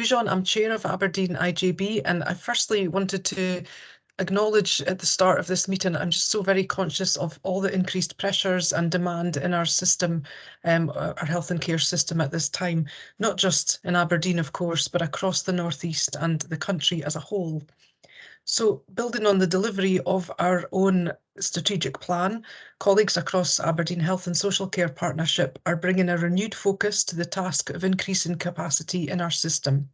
John, I'm chair of Aberdeen IJB, and I firstly wanted to acknowledge at the start of this meeting, I'm just so very conscious of all the increased pressures and demand in our system, our health and care system at this time, not just in Aberdeen, of course, but across the North East and the country as a whole. So building on the delivery of our own strategic plan, colleagues across Aberdeen Health and Social Care Partnership are bringing a renewed focus to the task of increasing capacity in our system.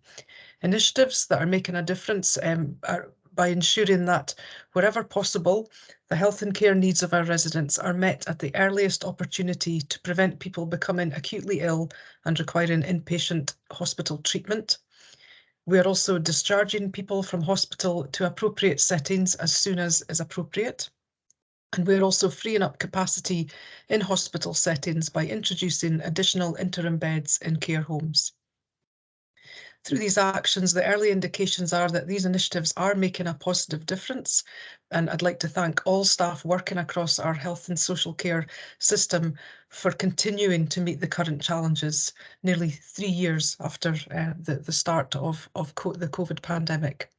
Initiatives that are making a difference are by ensuring that wherever possible, the health and care needs of our residents are met at the earliest opportunity to prevent people becoming acutely ill and requiring inpatient hospital treatment. We are also discharging people from hospital to appropriate settings as soon as is appropriate. And we're also freeing up capacity in hospital settings by introducing additional interim beds in care homes. Through these actions, the early indications are that these initiatives are making a positive difference. And I'd like to thank all staff working across our health and social care system for continuing to meet the current challenges nearly 3 years after the start of the COVID pandemic.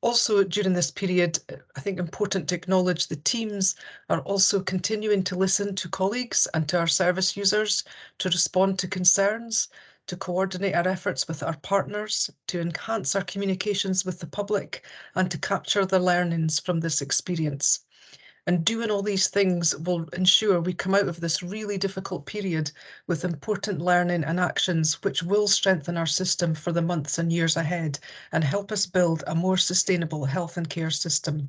Also, during this period, I think important to acknowledge the teams are also continuing to listen to colleagues and to our service users, to respond to concerns, to coordinate our efforts with our partners, to enhance our communications with the public, and to capture the learnings from this experience. And doing all these things will ensure we come out of this really difficult period with important learning and actions which will strengthen our system for the months and years ahead and help us build a more sustainable health and care system.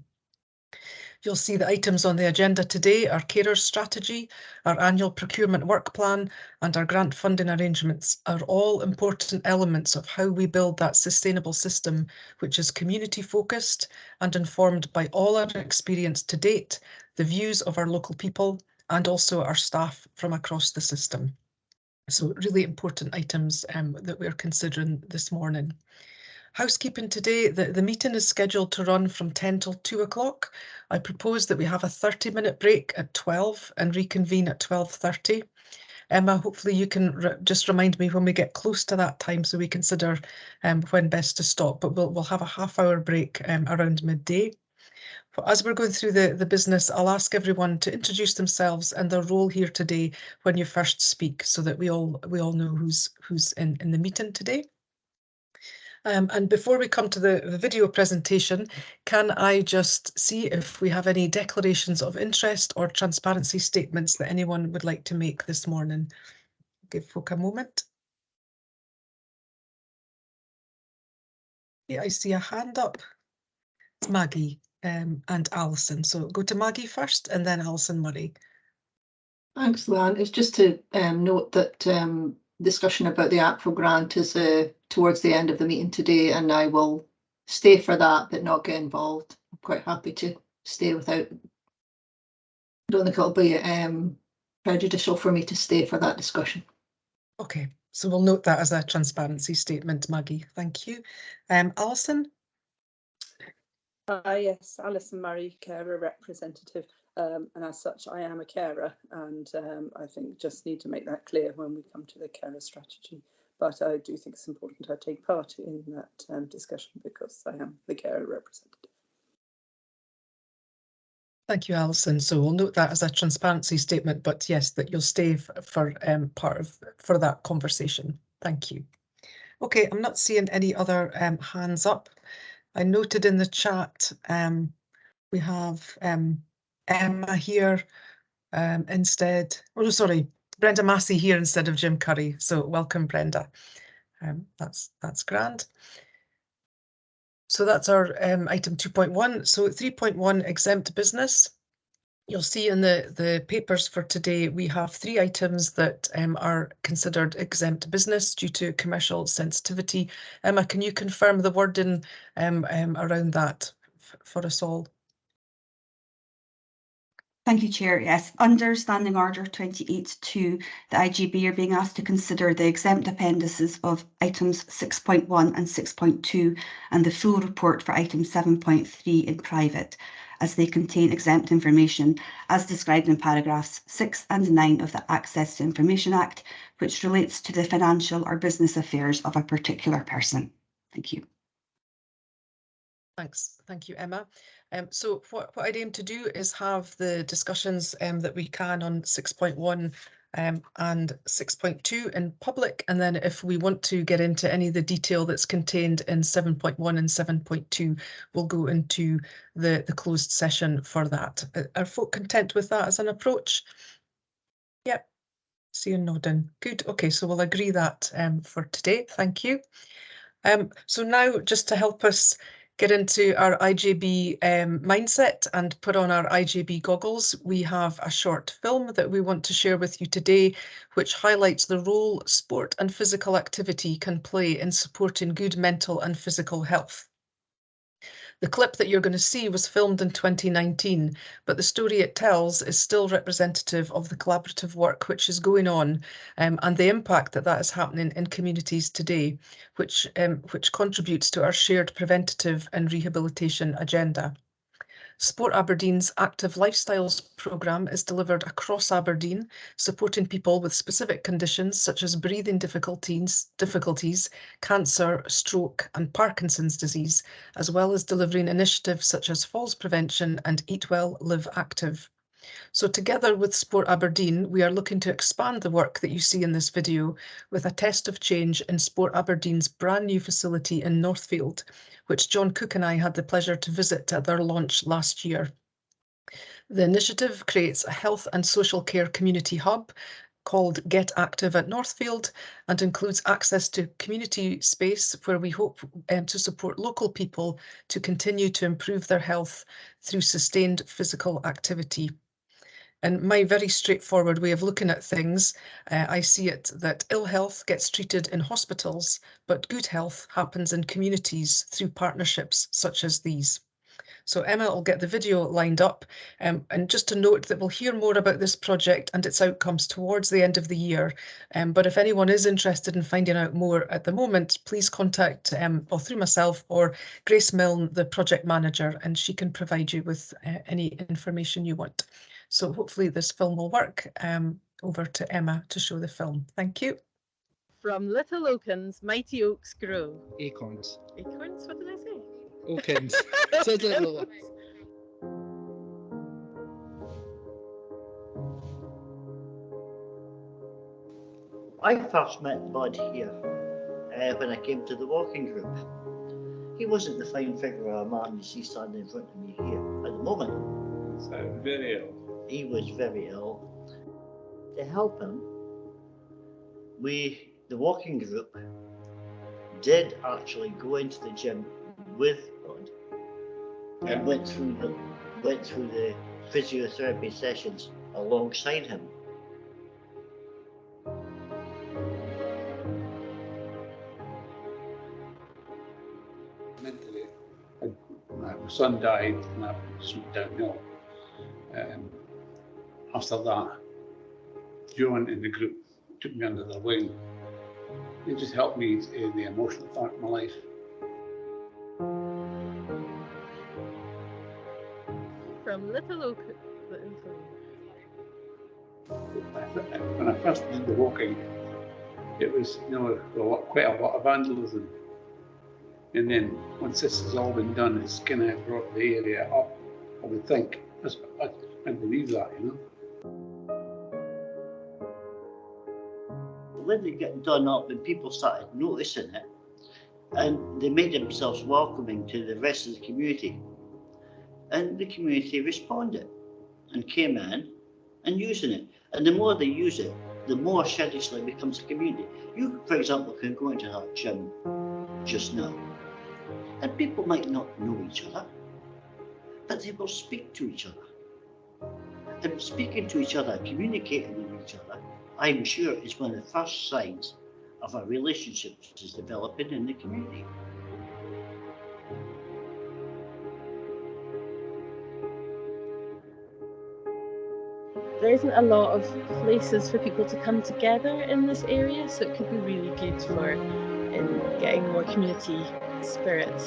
You'll see the items on the agenda today: our carers strategy, our annual procurement work plan, and our grant funding arrangements are all important elements of how we build that sustainable system, which is community focused and informed by all our experience to date, the views of our local people, and also our staff from across the system. So really important items that we're considering this morning. Housekeeping today, the meeting is scheduled to run from 10 till 2 o'clock. I propose that we have a 30-minute break at 12 and reconvene at 12:30. Emma, hopefully you can just remind me when we get close to that time so we consider when best to stop, but we'll have a half-hour break around midday. As we're going through the business, I'll ask everyone to introduce themselves and their role here today when you first speak, so that we all know who's in the meeting today. And before we come to the video presentation, can I just see if we have any declarations of interest or transparency statements that anyone would like to make this morning? Give folk a moment. Yeah, I see a hand up. It's Maggie and Alison. So go to Maggie first and then Alison Murray. Thanks, Leanne. It's just to note that discussion about the ACFO grant is towards the end of the meeting today, and I will stay for that but not get involved. I'm quite happy to stay without. I don't think it'll be prejudicial for me to stay for that discussion. Okay, so we'll note that as a transparency statement, Maggie. Thank you. Alison? Yes, Alison Murray, carer representative, and as such I am a carer, and I think just need to make that clear when we come to the carer strategy. But I do think it's important I take part in that discussion because I am the carer representative. Thank you, Alison. So we'll note that as a transparency statement, but yes, that you'll stay for for that conversation. Thank you. Okay, I'm not seeing any other hands up. I noted in the chat we have Emma here instead. Oh, no, sorry, Brenda Massey here instead of Jim Curry. So welcome, Brenda. That's grand. So that's our item 2.1. So 3.1, exempt business. You'll see in the papers for today, we have 3 items that are considered exempt business due to commercial sensitivity. Emma, can you confirm the wording around that for us all? Thank you, Chair. Yes, under Standing Order 28.2, the IJB are being asked to consider the exempt appendices of items 6.1 and 6.2 and the full report for item 7.3 in private. as they contain exempt information as described in paragraphs 6 and 9 of the Access to Information Act, which relates to the financial or business affairs of a particular person. Thank you. Thanks. Thank you, Emma. So what I'd aim to do is have the discussions that we can on 6.1 and 6.2 in public, and then if we want to get into any of the detail that's contained in 7.1 and 7.2, we'll go into the closed session for that. Are folk content with that as an approach? Yep. See you nodding. Good. Okay, so we'll agree that for today. Thank you. So now, just to help us get into our IJB mindset and put on our IJB goggles, we have a short film that we want to share with you today, which highlights the role sport and physical activity can play in supporting good mental and physical health. The clip that you're going to see was filmed in 2019, but the story it tells is still representative of the collaborative work which is going on and the impact that is happening in communities today, which contributes to our shared preventative and rehabilitation agenda. Sport Aberdeen's Active Lifestyles programme is delivered across Aberdeen, supporting people with specific conditions such as breathing difficulties, cancer, stroke and Parkinson's disease, as well as delivering initiatives such as falls prevention and Eat Well, Live Active. So together with Sport Aberdeen, we are looking to expand the work that you see in this video with a test of change in Sport Aberdeen's brand new facility in Northfield, which John Cook and I had the pleasure to visit at their launch last year. The initiative creates a health and social care community hub called Get Active at Northfield and includes access to community space where we hope to support local people to continue to improve their health through sustained physical activity. And my very straightforward way of looking at things, I see it that ill health gets treated in hospitals, but good health happens in communities through partnerships such as these. So Emma will get the video lined up, and just to note that we'll hear more about this project and its outcomes towards the end of the year. But if anyone is interested in finding out more at the moment, please contact or through myself or Grace Milne, the project manager, and she can provide you with any information you want. So hopefully this film will work. Over to Emma to show the film. Thank you. From little Okens, mighty oaks grow. Acorns. Acorns? What did I say? Okens. Sounds like little ones. I first met Bud here when I came to the walking group. He wasn't the fine figure of a man you see standing in front of me here at the moment. So very ill. He was very ill. To help him, the walking group, did actually go into the gym with Bud and went through the physiotherapy sessions alongside him. Mentally, my son died and I went downhill. After that, John in the group took me under their wing. It just helped me in the emotional part of my life. From little Okens. When I first did the walking, it was, quite a lot of vandalism. And then once this has all been done, it's kind of brought the area up, I would think. I believe that, When they get done up and people started noticing it, and they made themselves welcoming to the rest of the community. And the community responded and came in and using it. And the more they use it, the more Sherrysley becomes a community. You, for example, can go into that gym just now, and people might not know each other, but they will speak to each other. And speaking to each other, communicating with each other, I'm sure is one of the first signs of a relationship that is developing in the community. There isn't a lot of places for people to come together in this area, so it could be really good for getting more community spirit.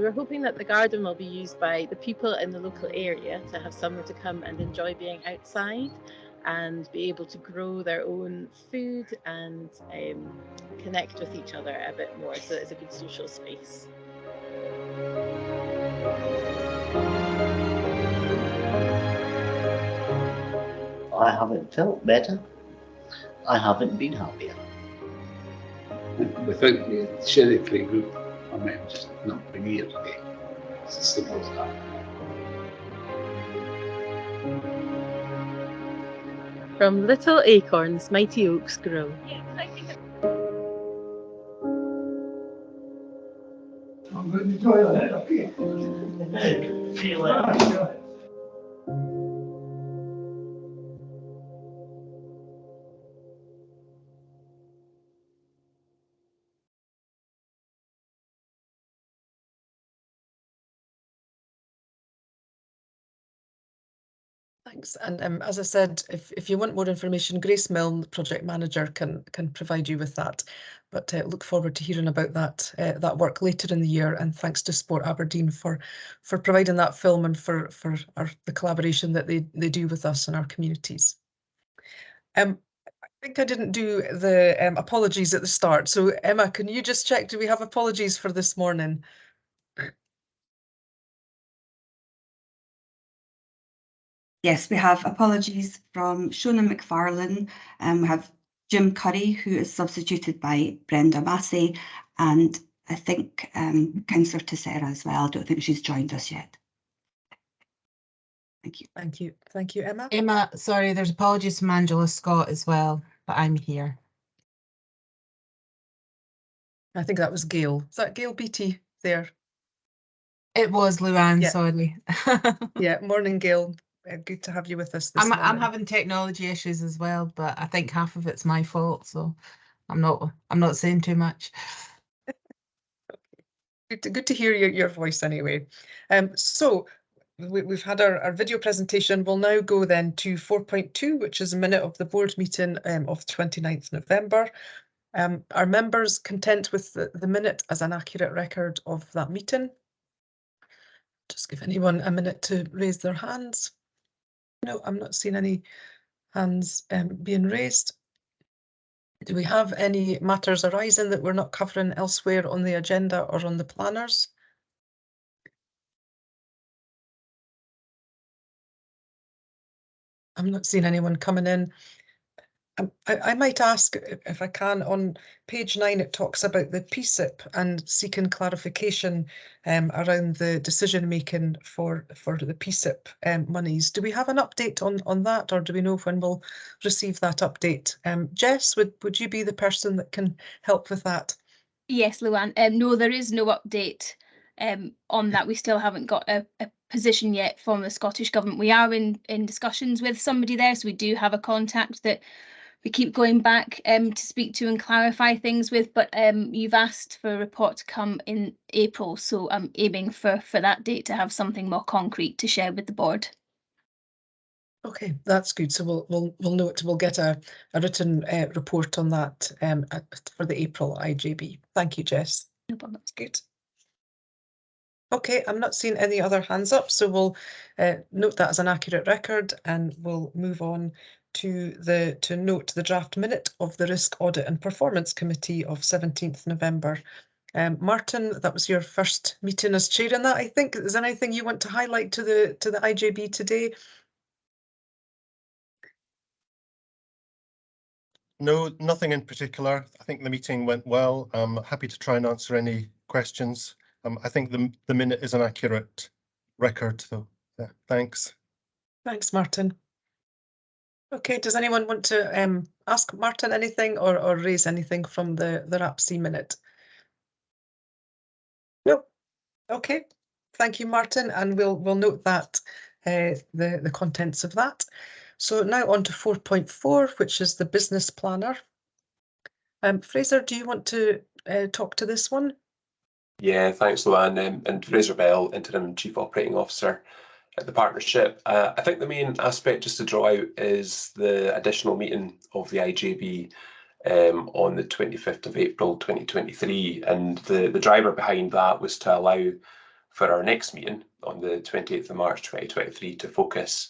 we're hoping that the garden will be used by the people in the local area to have somewhere to come and enjoy being outside and be able to grow their own food and connect with each other a bit more. So it's a good social space. I haven't felt better. I haven't been happier. Without the Sherry Play group, I might have just not been here today. It's as simple as that. From little acorns, mighty oaks grow. I'm going to the toilet, okay? Feel it. Thanks. And as I said, if you want more information, Grace Milne, the project manager, can provide you with that. But look forward to hearing about that work later in the year. And thanks to Sport Aberdeen for providing that film and for the collaboration that they do with us and our communities. I think I didn't do the apologies at the start. So Emma, can you just check, do we have apologies for this morning? Yes, we have apologies from Shona McFarlane. We have Jim Curry, who is substituted by Brenda Massey, and I think Councillor Tessera as well. I don't think she's joined us yet. Thank you. Thank you. Thank you, Emma. Emma, sorry, there's apologies from Angela Scott as well, but I'm here. I think that was Gail. Is that Gail Beattie there? It was Luann, Yeah. Sorry. Yeah, morning, Gail. Good to have you with us this morning. I'm having technology issues as well, but I think half of it's my fault, so I'm not saying too much. Good to hear your voice anyway. So we've had our video presentation. We'll now go then to 4.2, which is a minute of the board meeting of 29th November. Are members content with the minute as an accurate record of that meeting? Just give anyone a minute to raise their hands. No, I'm not seeing any hands being raised. Do we have any matters arising that we're not covering elsewhere on the agenda or on the planners? I'm not seeing anyone coming in. I might ask if I can, on page 9, it talks about the PSIP and seeking clarification around the decision making for the PSIP monies. Do we have an update on that, or do we know when we'll receive that update? Jess, would you be the person that can help with that? Yes, Luann. No, there is no update on that. We still haven't got a position yet from the Scottish Government. We are in discussions with somebody there, so we do have a contact that we keep going back to speak to and clarify things with, but you've asked for a report to come in April, so I'm aiming for that date to have something more concrete to share with the board. Okay, that's good. So we'll note, we'll get a written report on that for the April IJB. Thank you, Jess. No problem. That's good. Okay, I'm not seeing any other hands up, so we'll note that as an accurate record, and we'll move on to note the draft minute of the Risk Audit and Performance Committee of 17th November. Martin, that was your first meeting as chair in that, I think. Is there anything you want to highlight to the IJB today? No, nothing in particular. I think the meeting went well. I'm happy to try and answer any questions. I think the minute is an accurate record, so yeah, thanks. Thanks, Martin. Okay, does anyone want to ask Martin anything or raise anything from the RAPC minute? No. Okay, thank you, Martin, and we'll note that the contents of that. So now on to 4.4, which is the business planner. Fraser, do you want to talk to this one? Yeah, thanks, Luann. And Fraser Bell, Interim Chief Operating Officer at the partnership. I think the main aspect just to draw out is the additional meeting of the IJB on the 25th of April 2023. And the driver behind that was to allow for our next meeting on the 28th of March 2023 to focus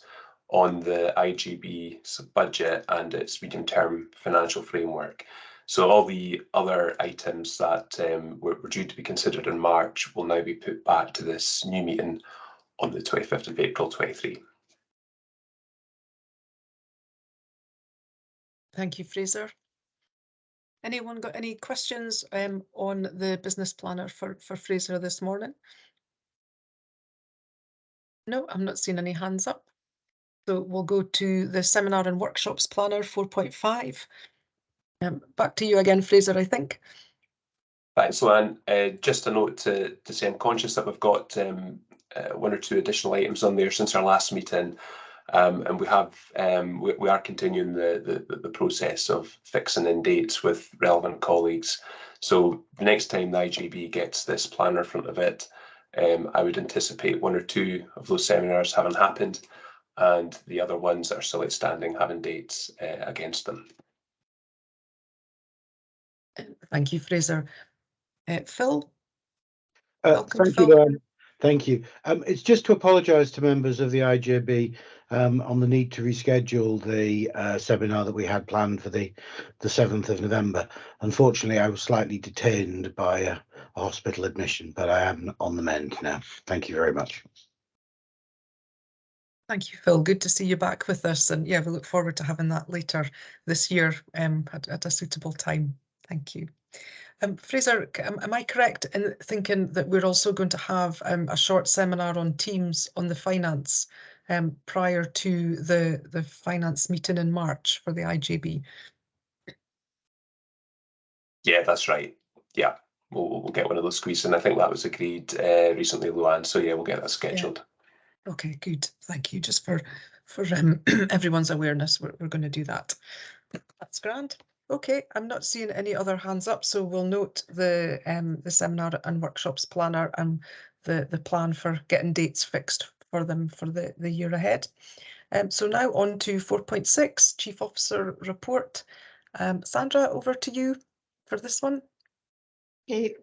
on the IGB budget and its medium-term financial framework. So all the other items that were due to be considered in March will now be put back to this new meeting on the 25th of April 23. Thank you, Fraser. Anyone got any questions on the business planner for Fraser this morning? No, I'm not seeing any hands up. So we'll go to the seminar and workshops planner 4.5. Back to you again, Fraser, I think. Thanks, Luann. Just a note to say I'm conscious that we've got 1 or 2 additional items on there since our last meeting, and we are continuing the process of fixing in dates with relevant colleagues. So the next time the IGB gets this planner in front of it, I would anticipate 1 or 2 of those seminars having happened, and the other ones that are still outstanding having dates against them. Thank you, Fraser. Phil? Welcome, Thank Phil. you, Luann. Thank you. It's just to apologise to members of the IJB on the need to reschedule the seminar that we had planned for the 7th of November. Unfortunately, I was slightly detained by a hospital admission, but I am on the mend now. Thank you very much. Thank you, Phil. Good to see you back with us. And yeah, we look forward to having that later this year at a suitable time. Thank you. Fraser, am I correct in thinking that we're also going to have a short seminar on Teams on the finance prior to the finance meeting in March for the IJB? Yeah, that's right. Yeah, we'll get one of those squeezed in. I think that was agreed recently, Luann. So yeah, we'll get that scheduled. Yeah. Okay, good. Thank you. Just for everyone's awareness, we're going to do that. That's grand. Okay, I'm not seeing any other hands up, so we'll note the seminar and workshops planner and the plan for getting dates fixed for them for the year ahead. So now on to 4.6, Chief Officer Report. Sandra, over to you for this one. Okay,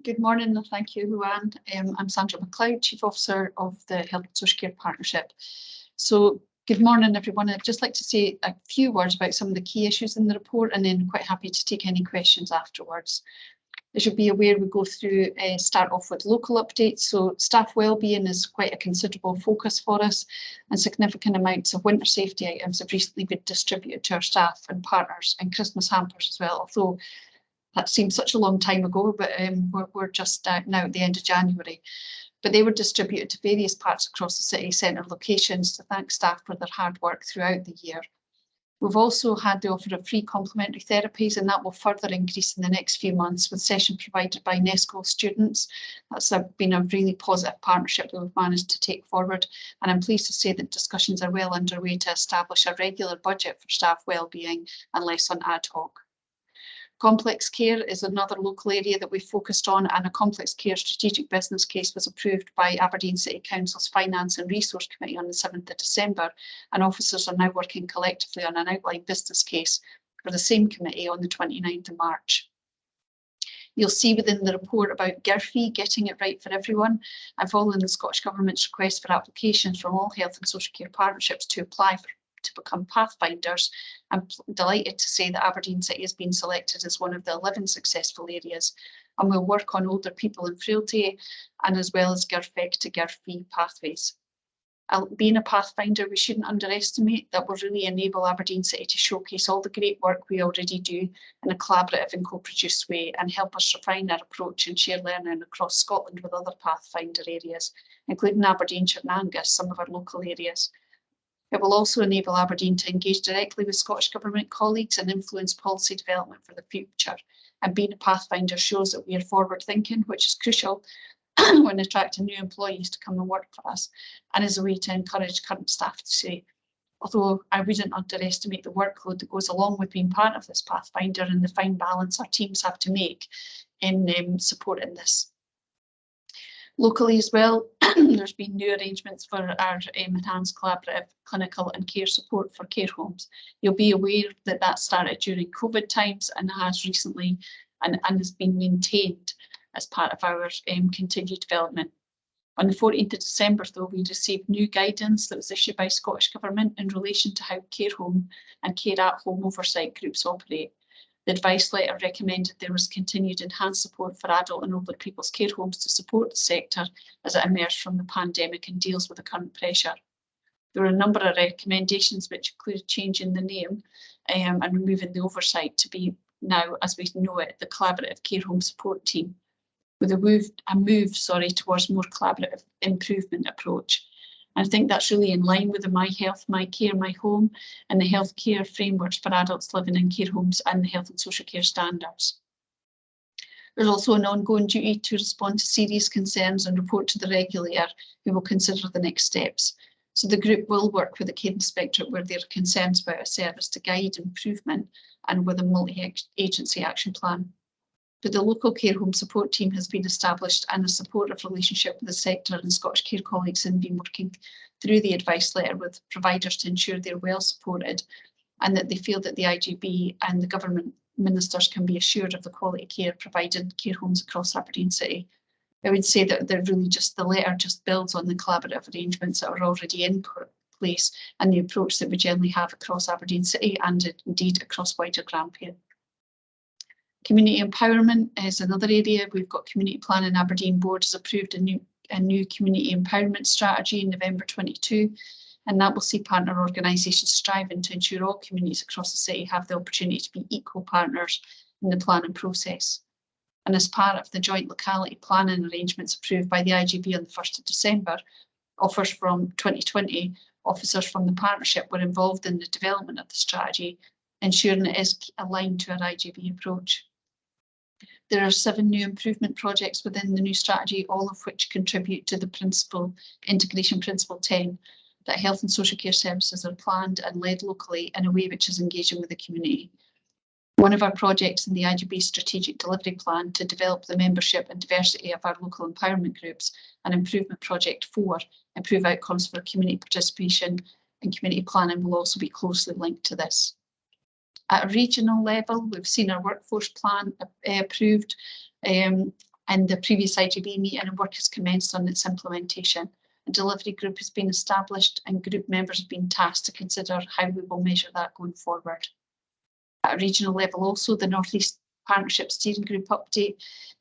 good morning and thank you, Luann. I'm Sandra McLeod, Chief Officer of the Health and Social Care Partnership. So good morning, everyone. I'd just like to say a few words about some of the key issues in the report and then quite happy to take any questions afterwards. As you'll be aware, we go through, start off with local updates. So staff wellbeing is quite a considerable focus for us, and significant amounts of winter safety items have recently been distributed to our staff and partners, and Christmas hampers as well, although that seems such a long time ago, but we're just now at the end of January. But they were distributed to various parts across the city centre locations to thank staff for their hard work throughout the year. We've also had the offer of free complementary therapies, and that will further increase in the next few months with sessions provided by NESCO students. That's been a really positive partnership that we've managed to take forward, and I'm pleased to say that discussions are well underway to establish a regular budget for staff wellbeing and less on ad hoc. Complex care is another local area that we focused on, and a complex care strategic business case was approved by Aberdeen City Council's Finance and Resource Committee on the 7th of December, and officers are now working collectively on an outline business case for the same committee on the 29th of March. You'll see within the report about GIRFE, Getting It Right for Everyone, and following the Scottish Government's request for applications from all health and social care partnerships to apply to become pathfinders. I'm delighted to say that Aberdeen City has been selected as one of the 11 successful areas, and we'll work on older people and frailty, and as well as GIRFEC to GIRFE pathways. Being a pathfinder, we shouldn't underestimate that will really enable Aberdeen City to showcase all the great work we already do in a collaborative and co-produced way, and help us refine our approach and share learning across Scotland with other pathfinder areas, including Aberdeenshire and Angus, some of our local areas. It will also enable Aberdeen to engage directly with Scottish Government colleagues and influence policy development for the future. And being a pathfinder shows that we are forward thinking, which is crucial when attracting new employees to come and work for us, and is a way to encourage current staff to say, although I wouldn't underestimate the workload that goes along with being part of this pathfinder and the fine balance our teams have to make in supporting this. Locally as well, there's been new arrangements for our enhanced collaborative clinical and care support for care homes. You'll be aware that that started during COVID times and has recently and has been maintained as part of our continued development. On the 14th of December, though, we received new guidance that was issued by Scottish Government in relation to how care home and care at home oversight groups operate. The advice letter recommended there was continued enhanced support for adult and older people's care homes to support the sector as it emerged from the pandemic and deals with the current pressure. There were a number of recommendations which included changing the name and removing the oversight to be now, as we know it, the Collaborative Care Home Support Team, with a move towards more collaborative improvement approach. And I think that's really in line with the My Health, My Care, My Home and the healthcare frameworks for adults living in care homes and the health and social care standards. There's also an ongoing duty to respond to serious concerns and report to the regulator, who will consider the next steps. So the group will work with the Care Inspectorate where there are concerns about a service to guide improvement and with a multi-agency action plan. But the local care home support team has been established and a supportive relationship with the sector and Scottish Care colleagues have been working through the advice letter with providers to ensure they're well supported and that they feel that the IGB and the government ministers can be assured of the quality care provided in care homes across Aberdeen City. I would say that they're really just, the letter just builds on the collaborative arrangements that are already in place and the approach that we generally have across Aberdeen City and indeed across wider Grampian. Community empowerment is another area. We've got Community Planning Aberdeen Board has approved a new community empowerment strategy in November 22, and that will see partner organisations striving to ensure all communities across the city have the opportunity to be equal partners in the planning process. And as part of the joint locality planning arrangements approved by the IGB on the 1st of December, offers from 2020, officers from the partnership were involved in the development of the strategy, ensuring it is aligned to our IGB approach. There are 7 new improvement projects within the new strategy, all of which contribute to the integration principle 10, that health and social care services are planned and led locally in a way which is engaging with the community. One of our projects in the IGB strategic delivery plan to develop the membership and diversity of our local empowerment groups, and improvement project 4, improve outcomes for community participation and community planning, will also be closely linked to this. At a regional level, we've seen our workforce plan approved in the previous IGB meeting, and work has commenced on its implementation. A delivery group has been established and group members have been tasked to consider how we will measure that going forward. At a regional level also, the North East Partnership Steering Group update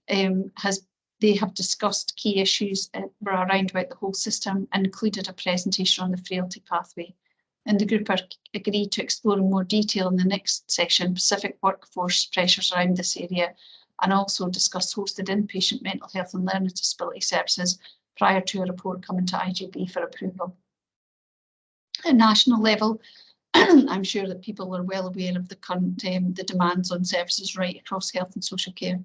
they have discussed key issues around about the whole system and included a presentation on the frailty pathway. And the group are agreed to explore in more detail in the next section specific workforce pressures around this area, and also discuss hosted inpatient mental health and learning disability services prior to a report coming to IGB for approval. At national level, I'm sure that people are well aware of the current the demands on services right across health and social care,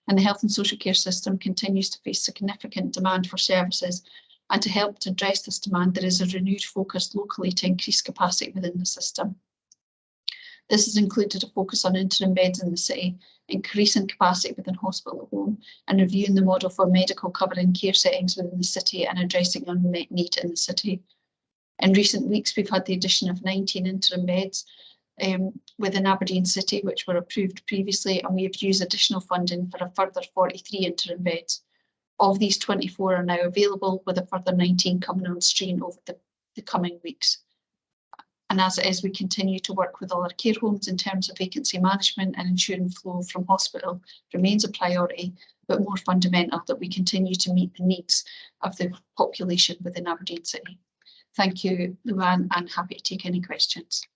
and the health and social care system continues to face significant demand for services. And to help to address this demand, there is a renewed focus locally to increase capacity within the system. This has included a focus on interim beds in the city, increasing capacity within hospital at home, and reviewing the model for medical cover in care settings within the city and addressing unmet need in the city. In recent weeks, we've had the addition of 19 interim beds within Aberdeen City, which were approved previously, and we have used additional funding for a further 43 interim beds. Of these, 24 are now available, with a further 19 coming on stream over the coming weeks. And as it is, we continue to work with all our care homes in terms of vacancy management, and ensuring flow from hospital remains a priority, but more fundamental that we continue to meet the needs of the population within Aberdeen City. Thank you, Luann, and happy to take any questions.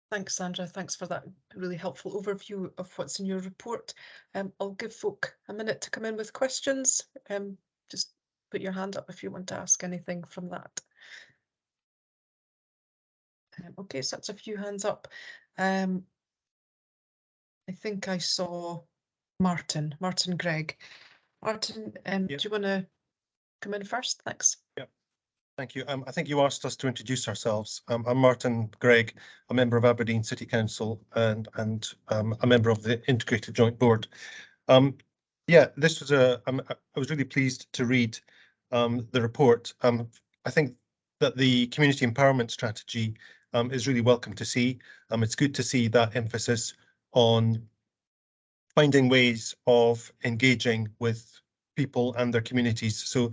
Thanks, Sandra. Thanks for that really helpful overview of what's in your report. I'll give folk a minute to come in with questions. Just put your hand up if you want to ask anything from that. Okay, so that's a few hands up. I think I saw Martin Gregg. Martin, do you want to come in first? Thanks. Yeah. Thank you. I think you asked us to introduce ourselves. I'm Martin Gregg, a member of Aberdeen City Council and a member of the Integrated Joint Board. Yeah, this was I was really pleased to read the report. I think that the community empowerment strategy is really welcome to see. It's good to see that emphasis on finding ways of engaging with people and their communities. So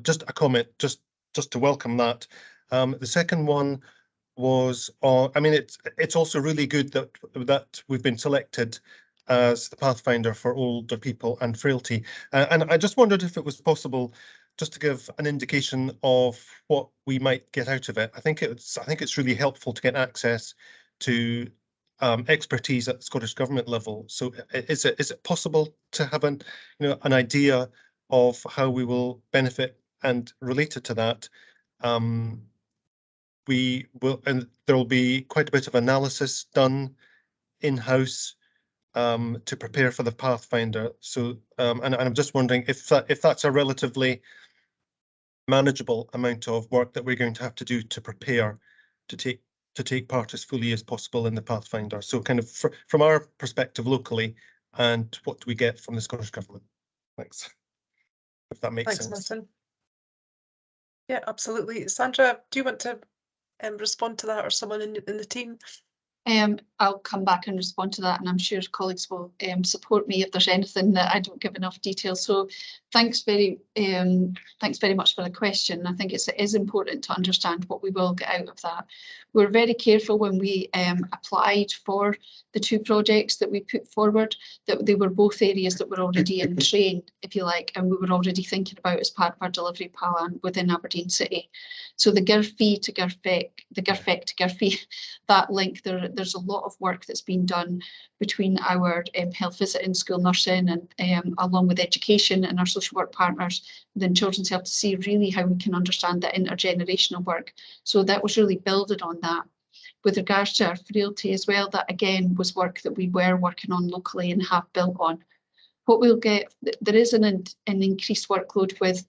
just a comment, just to welcome that. The second one was on, I mean, it's also really good that we've been selected as the Pathfinder for older people and frailty. And I just wondered if it was possible just to give an indication of what we might get out of it. I think it's really helpful to get access to expertise at the Scottish Government level. So is it possible to have an idea of how we will benefit? And related to that, we will, and there will be quite a bit of analysis done in-house to prepare for the Pathfinder. So, and I'm just wondering if that's a relatively manageable amount of work that we're going to have to do to prepare to take part as fully as possible in the Pathfinder. So, kind of from our perspective locally, and what do we get from the Scottish Government? Thanks. If that makes sense. Thanks, Martin. Yeah, absolutely. Sandra, do you want to respond to that, or someone in the team? I'll come back and respond to that, and I'm sure colleagues will support me if there's anything that I don't give enough detail. So thanks very much for the question. I think it is important to understand what we will get out of that. We're very careful when we applied for the two projects that we put forward, that they were both areas that were already in train, if you like, and we were already thinking about as part of our delivery plan within Aberdeen City. So the GIRFE to GIRFEC, the GIRFEC to GIRFE, that link, there's a lot of work that's been done between our health visiting, school nursing, and along with education and our social work partners within Children's Health, to see really how we can understand that intergenerational work. So that was really building on that. With regards to our frailty as well, that again was work that we were working on locally and have built on. What we'll get, there is an increased workload with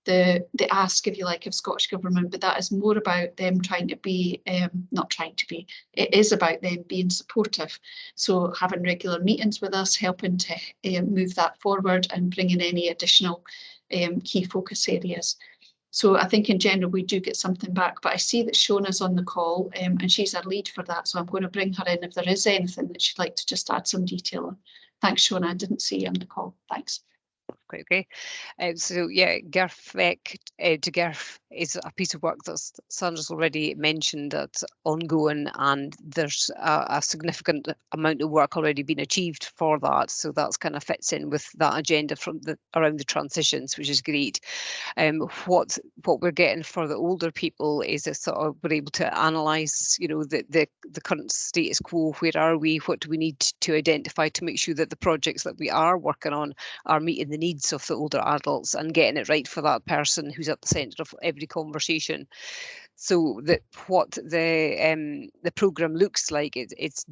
the ask, if you like, of Scottish Government, but that is more about them trying to be, it is about them being supportive. So having regular meetings with us, helping to move that forward and bringing any additional key focus areas. So I think in general, we do get something back, but I see that Shona's on the call and she's our lead for that. So I'm going to bring her in if there is anything that she'd like to just add some detail on. Thanks, Shona. I didn't see you on the call. Thanks. Quite okay. So yeah, GIRFEC to GIRF is a piece of work that Sandra's already mentioned that's ongoing, and there's a significant amount of work already been achieved for that. So that's kind of fits in with that agenda from around the transitions, which is great. What we're getting for the older people is a sort of, we're able to analyse, the current status quo. Where are we? What do we need to identify to make sure that the projects that we are working on are meeting the needs of the older adults and getting it right for that person who's at the centre of every conversation. So that what the programme looks like, it's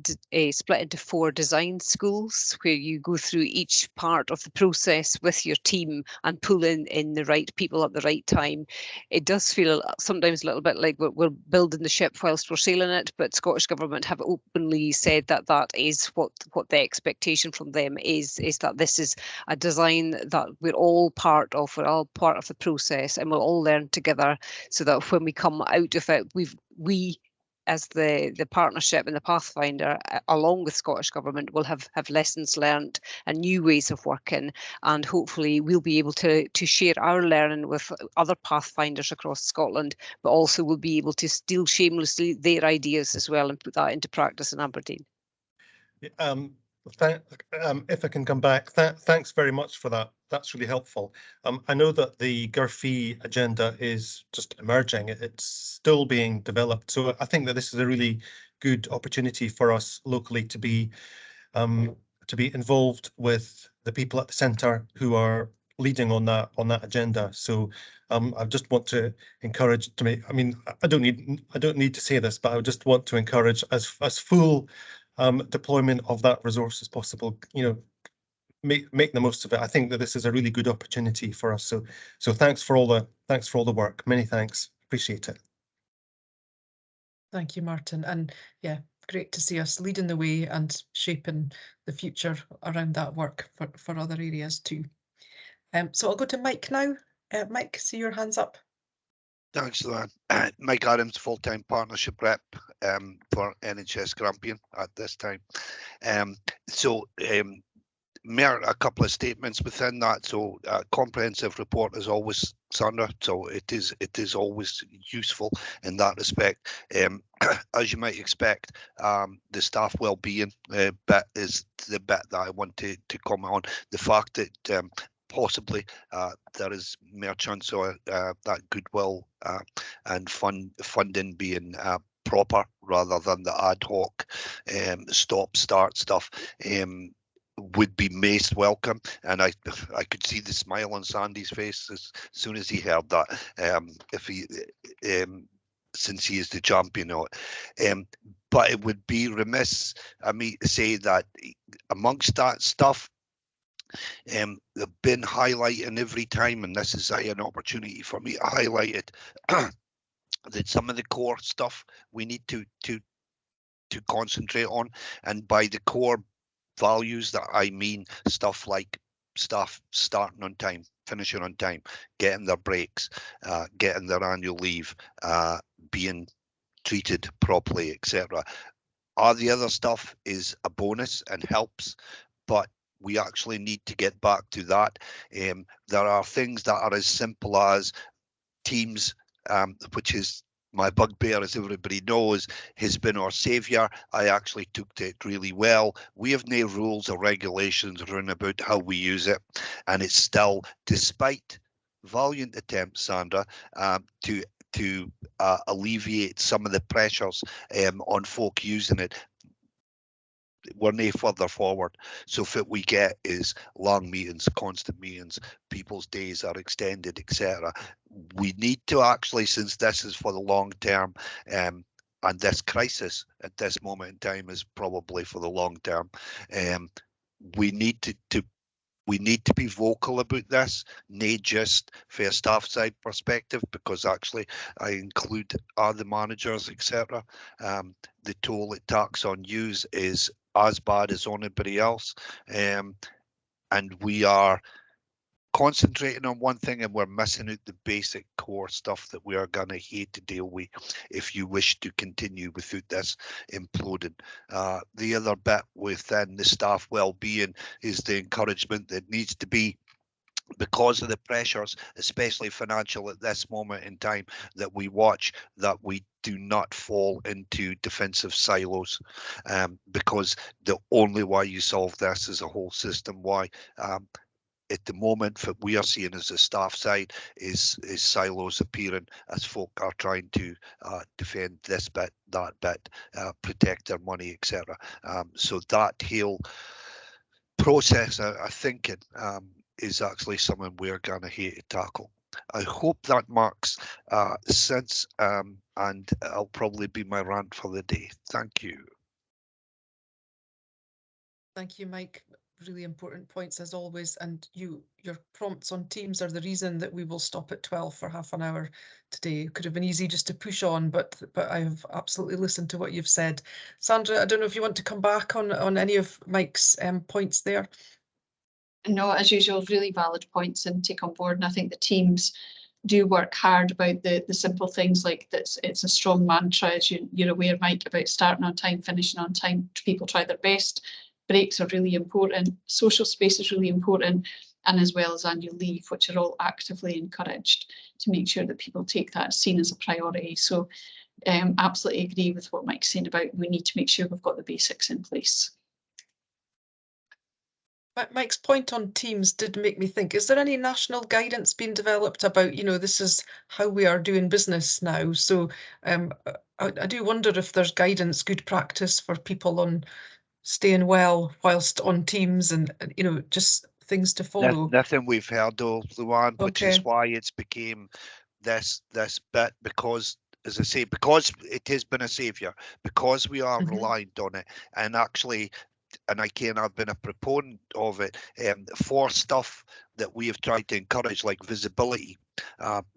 split into 4 design schools where you go through each part of the process with your team and pull in the right people at the right time. It does feel sometimes a little bit like we're building the ship whilst we're sailing it, but Scottish Government have openly said that is what the expectation from them is that this is a design that we're all part of the process, and we'll all learn together, so that when we come out of it, we as the partnership and the Pathfinder, along with Scottish Government, will have lessons learned and new ways of working, and hopefully we'll be able to share our learning with other Pathfinders across Scotland, but also we'll be able to steal shamelessly their ideas as well and put that into practice in Aberdeen. If I can come back, thanks very much for that. That's really helpful. I know that the GIRFE agenda is just emerging. It's still being developed. So I think that this is a really good opportunity for us locally to be involved with the people at the centre who are leading on that agenda. So I just want to encourage I don't need to say this, but I just want to encourage as full deployment of that resource as possible. Make the most of it. I think that this is a really good opportunity for us. So thanks for all the work. Many thanks. Appreciate it. Thank you, Martin. And yeah, great to see us leading the way and shaping the future around that work for other areas too. So I'll go to Mike now. Mike, see your hands up. Thanks, Luann. Mike Adams, full-time partnership rep for NHS Grampian at this time. a couple of statements within that. So comprehensive report is always, Sandra, so it is always useful in that respect. As you might expect, the staff well-being bit is the bit that I want to comment on. The fact that possibly there is more chance of that goodwill and funding being proper rather than the ad hoc stop-start stuff would be most welcome. And I could see the smile on Sandy's face as soon as he heard that. If he since he is the champion of it. But it would be remiss of me to say that amongst that stuff, they've been highlighting every time, and this is an opportunity for me to highlight it, that some of the core stuff we need to concentrate on. And by the core values that I mean stuff like staff starting on time, finishing on time, getting their breaks, getting their annual leave, being treated properly, etc. All the other stuff is a bonus and helps, but we actually need to get back to that. There are things that are as simple as Teams, which is my bugbear, as everybody knows, has been our saviour. I actually took to it really well. We have no rules or regulations around about how we use it, and it's still, despite valiant attempts, Sandra, to alleviate some of the pressures on folk using it, we're no further forward. So what we get is long meetings, constant meetings, people's days are extended, etc. We need to actually, since this is for the long term, and this crisis at this moment in time is probably for the long term, we need to be vocal about this, not just for a staff side perspective, because actually I include other managers, etc. The toll it takes on yous is as bad as anybody else, and we are concentrating on one thing and we're missing out the basic core stuff that we are going to hate to deal with if you wish to continue without this imploding. The other bit within the staff well-being is the encouragement that needs to be, because of the pressures, especially financial at this moment in time, that we watch that we do not fall into defensive silos, because the only way you solve this is a whole system wide. At the moment, what we are seeing as the staff side is silos appearing as folk are trying to defend this bit, that bit, protect their money, etc. So that whole process, I think, is actually something we're going to hate to tackle. I hope that marks sense, and I'll probably be my rant for the day. Thank you. Thank you, Mike. Really important points as always, and your prompts on Teams are the reason that we will stop at 12 for half an hour today. It could have been easy just to push on, but I have absolutely listened to what you've said. Sandra, I don't know if you want to come back on any of Mike's points there. No, as usual, really valid points and take on board. And I think the teams do work hard about the simple things like that. It's a strong mantra, as you're aware, Mike, about starting on time, finishing on time. People try their best. Breaks are really important. Social space is really important, and as well as annual leave, which are all actively encouraged to make sure that people take that seen as a priority. So absolutely agree with what Mike's saying about we need to make sure we've got the basics in place. Mike's point on Teams did make me think, is there any national guidance being developed about, this is how we are doing business now? So I do wonder if there's guidance, good practice for people on staying well whilst on Teams and, just things to follow. Nothing we've heard of, Luann, which is why it's became this bit, because, as I say, because it has been a saviour, because we are reliant on it, and actually, and I've been a proponent of it for stuff that we have tried to encourage, like visibility,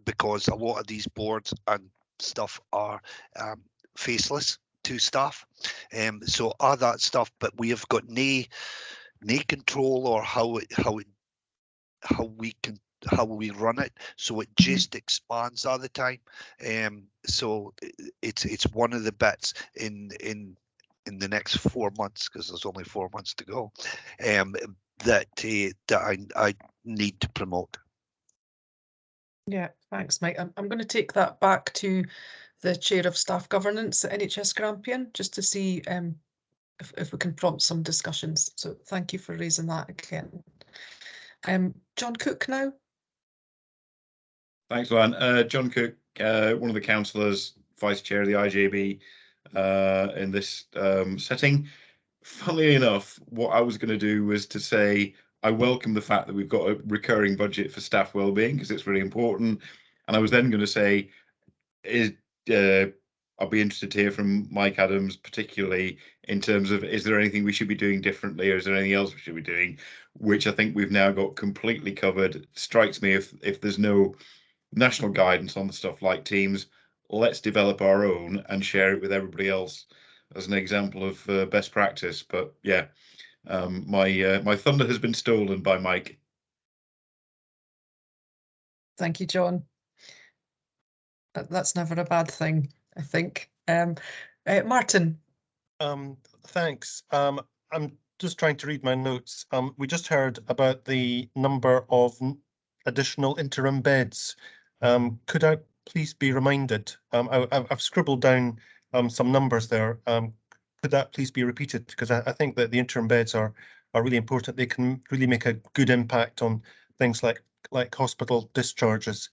because a lot of these boards and stuff are faceless to staff, so all that stuff, but we have got no control or how we run it, so it just expands all the time. So it's one of the bits in the next 4 months, because there's only 4 months to go, that I need to promote. Yeah, thanks, Mike. I'm going to take that back to the Chair of Staff Governance at NHS Grampian, just to see if we can prompt some discussions. So thank you for raising that again. John Cook now. Thanks, Luann. John Cook, one of the councillors, Vice Chair of the IJB in this setting. Funnily enough, what I was going to do was to say I welcome the fact that we've got a recurring budget for staff wellbeing because it's really important. And I was then going to say, I'll be interested to hear from Mike Adams, particularly in terms of, is there anything we should be doing differently, or is there anything else we should be doing, which I think we've now got completely covered. It strikes me if there's no national guidance on the stuff like Teams, let's develop our own and share it with everybody else as an example of best practice. But yeah, my thunder has been stolen by Mike. Thank you, John. That's never a bad thing, I think. Martin. Thanks. I'm just trying to read my notes. We just heard about the number of additional interim beds. Could I please be reminded? I've scribbled down some numbers there. Could that please be repeated? Because I think that the interim beds are really important. They can really make a good impact on things like hospital discharges.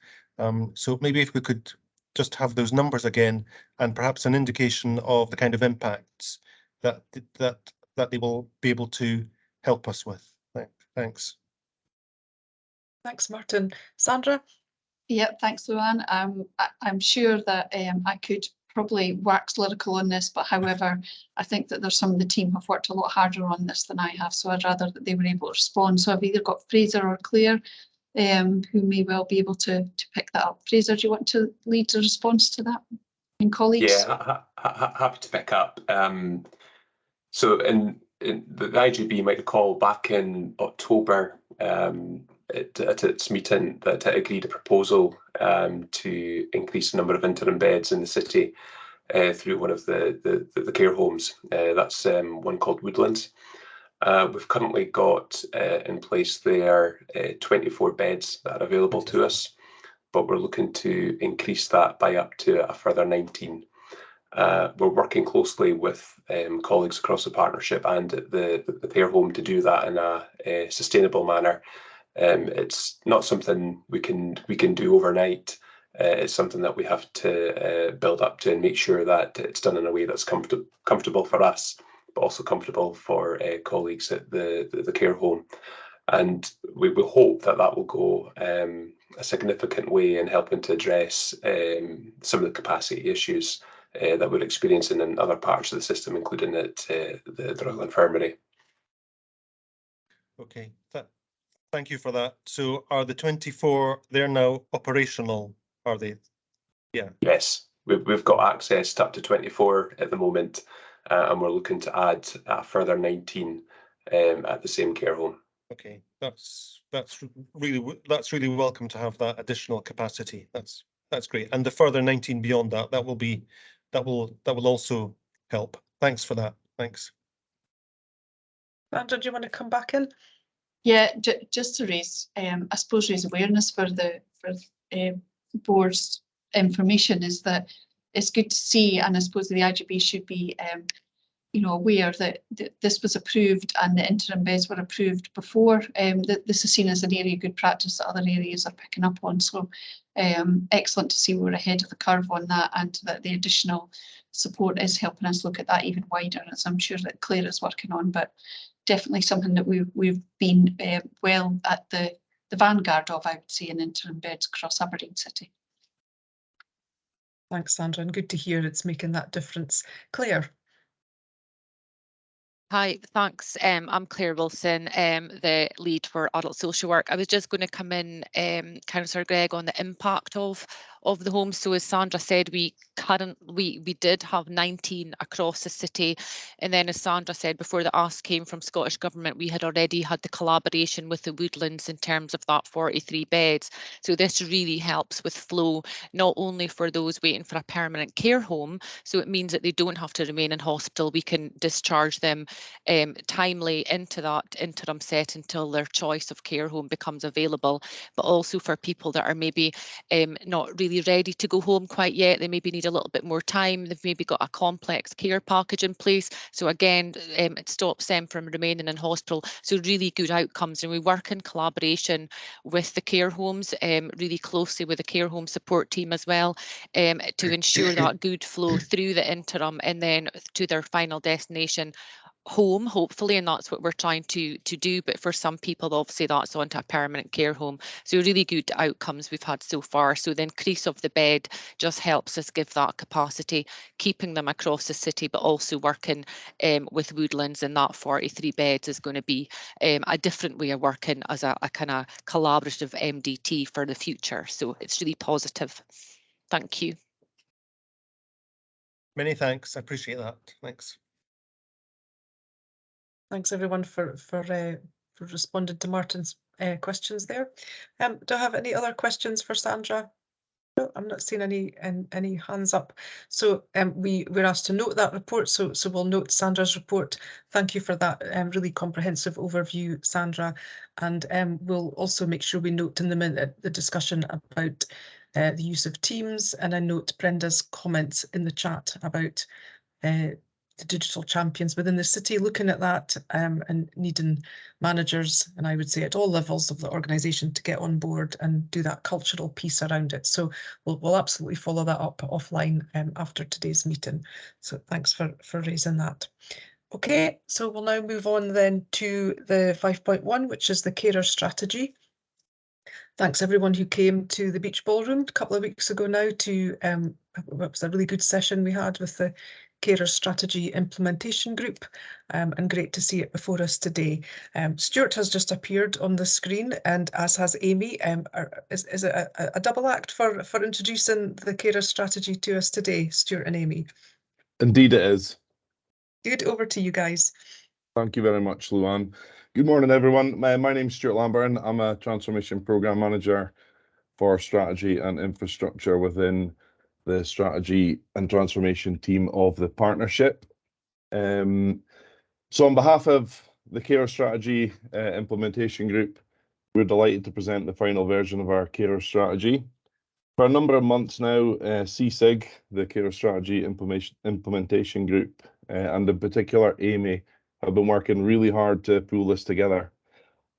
So maybe if we could just have those numbers again, and perhaps an indication of the kind of impacts that they will be able to help us with. Thanks. Thanks, Martin. Sandra? Yeah, thanks, Luann. I'm sure that I could probably wax lyrical on this, but however, I think that there's some of the team have worked a lot harder on this than I have, so I'd rather that they were able to respond. So I've either got Fraser or Claire, who may well be able to pick that up. Fraser, do you want to lead the response to that? And colleagues? Yeah, happy to pick up. So in the IJB, you might recall back in October, at its meeting, that it agreed a proposal to increase the number of interim beds in the city through one of the care homes. That's one called Woodlands. We've currently got in place there 24 beds that are available to us, but we're looking to increase that by up to a further 19. We're working closely with colleagues across the partnership and the care home to do that in a sustainable manner. It's not something we can do overnight. It's something that we have to build up to and make sure that it's done in a way that's comfortable for us, but also comfortable for colleagues at the care home. And we will hope that that will go a significant way in helping to address some of the capacity issues that we're experiencing in other parts of the system, including at the Royal Infirmary. Okay, thank you for that. So are the 24, they're now operational, are they? Yeah. Yes, we've got access to up to 24 at the moment, and we're looking to add a further 19 at the same care home. Okay, that's really welcome to have that additional capacity. That's great. And the further 19 beyond that, that will also help. Thanks for that. Thanks. Sandra, do you want to come back in? Yeah, just to raise, I suppose, raise awareness for the board's information, is that it's good to see, and I suppose the IJB should be aware that this was approved and the interim beds were approved before. This is seen as an area of good practice that other areas are picking up on. So excellent to see we're ahead of the curve on that, and that the additional support is helping us look at that even wider, as I'm sure that Claire is working on. But definitely something that we've been well at the vanguard of, I would say, in interim beds across Aberdeen City. Thanks, Sandra, and good to hear it's making that difference. Claire. Hi, thanks. I'm Claire Wilson, the lead for adult social work. I was just going to come in, Councillor Gregg, on the impact of of the homes. So as Sandra said, we did have 19 across the city, and then as Sandra said, before the ask came from Scottish Government, we had already had the collaboration with the Woodlands in terms of that 43 beds. So this really helps with flow, not only for those waiting for a permanent care home, so it means that they don't have to remain in hospital. We can discharge them timely into that interim set until their choice of care home becomes available, but also for people that are maybe not really ready to go home quite yet. They maybe need a little bit more time. They've maybe got a complex care package in place. So again, it stops them from remaining in hospital. So really good outcomes. And we work in collaboration with the care homes, really closely with the care home support team as well, to ensure that good flow through the interim and then to their final destination home, hopefully, and that's what we're trying to do. But for some people, obviously, that's onto a permanent care home. So really good outcomes we've had so far. So the increase of the bed just helps us give that capacity, keeping them across the city, but also working with Woodlands, and that 43 beds is going to be a different way of working as a kind of collaborative MDT for the future. So it's really positive. Thank you. Many thanks. I appreciate that. Thanks. Thanks everyone for responding to Martin's questions there. Do I have any other questions for Sandra? No, I'm not seeing any hands up. So we're asked to note that report. So we'll note Sandra's report. Thank you for that really comprehensive overview, Sandra. And we'll also make sure we note in the minute the discussion about the use of Teams, and I note Brenda's comments in the chat about the digital champions within the city, looking at that and needing managers, and I would say at all levels of the organisation, to get on board and do that cultural piece around it. So we'll absolutely follow that up offline after today's meeting. So thanks for raising that. Okay, so we'll now move on then to the 5.1, which is the carer strategy. Thanks everyone who came to the Beach Ballroom a couple of weeks ago now to, it was a really good session we had with the Carer Strategy Implementation Group, and great to see it before us today. Stuart has just appeared on the screen, and as has Amy. Is it a double act for introducing the Carer Strategy to us today, Stuart and Amy? Indeed it is. Good, over to you guys. Thank you very much, Luann. Good morning, everyone. My name's Stuart Lamburn. I'm a Transformation Programme Manager for Strategy and Infrastructure within the Strategy and Transformation team of the partnership. So on behalf of the Carer Strategy Implementation Group, we're delighted to present the final version of our Carer Strategy. For a number of months now, CSIG, the Carer Strategy Implementation Group, and in particular Amy, have been working really hard to pull this together.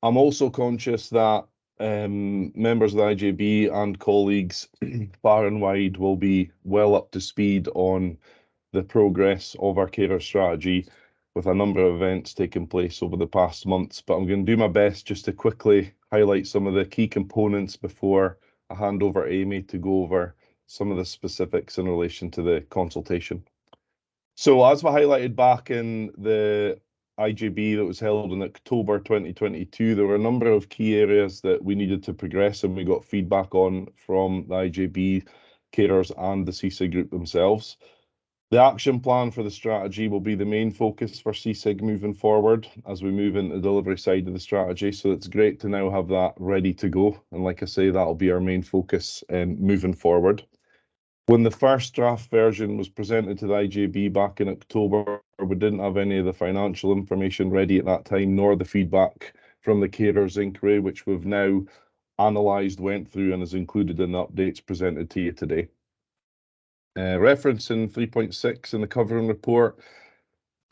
I'm also conscious that members of the IJB and colleagues far and wide will be well up to speed on the progress of our carer strategy, with a number of events taking place over the past months. But I'm going to do my best just to quickly highlight some of the key components before I hand over to Amy to go over some of the specifics in relation to the consultation. So as we highlighted back in the IJB that was held in October 2022, there were a number of key areas that we needed to progress, and we got feedback on from the IJB carers and the CSIG group themselves. The action plan for the strategy will be the main focus for CSIG moving forward as we move into the delivery side of the strategy. So it's great to now have that ready to go. And like I say, that'll be our main focus moving forward. When the first draft version was presented to the IJB back in October, we didn't have any of the financial information ready at that time, nor the feedback from the carers inquiry, which we've now analysed, went through, and is included in the updates presented to you today. Referencing 3.6 in the covering report,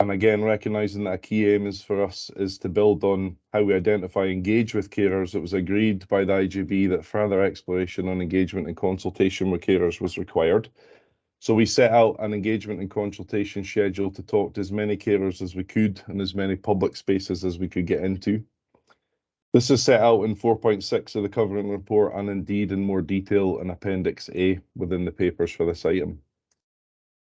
and again recognising that a key aim is for us is to build on how we identify and engage with carers. It was agreed by the IJB that further exploration on engagement and consultation with carers was required. So we set out an engagement and consultation schedule to talk to as many carers as we could and as many public spaces as we could get into. This is set out in 4.6 of the covering report, and indeed in more detail in Appendix A within the papers for this item.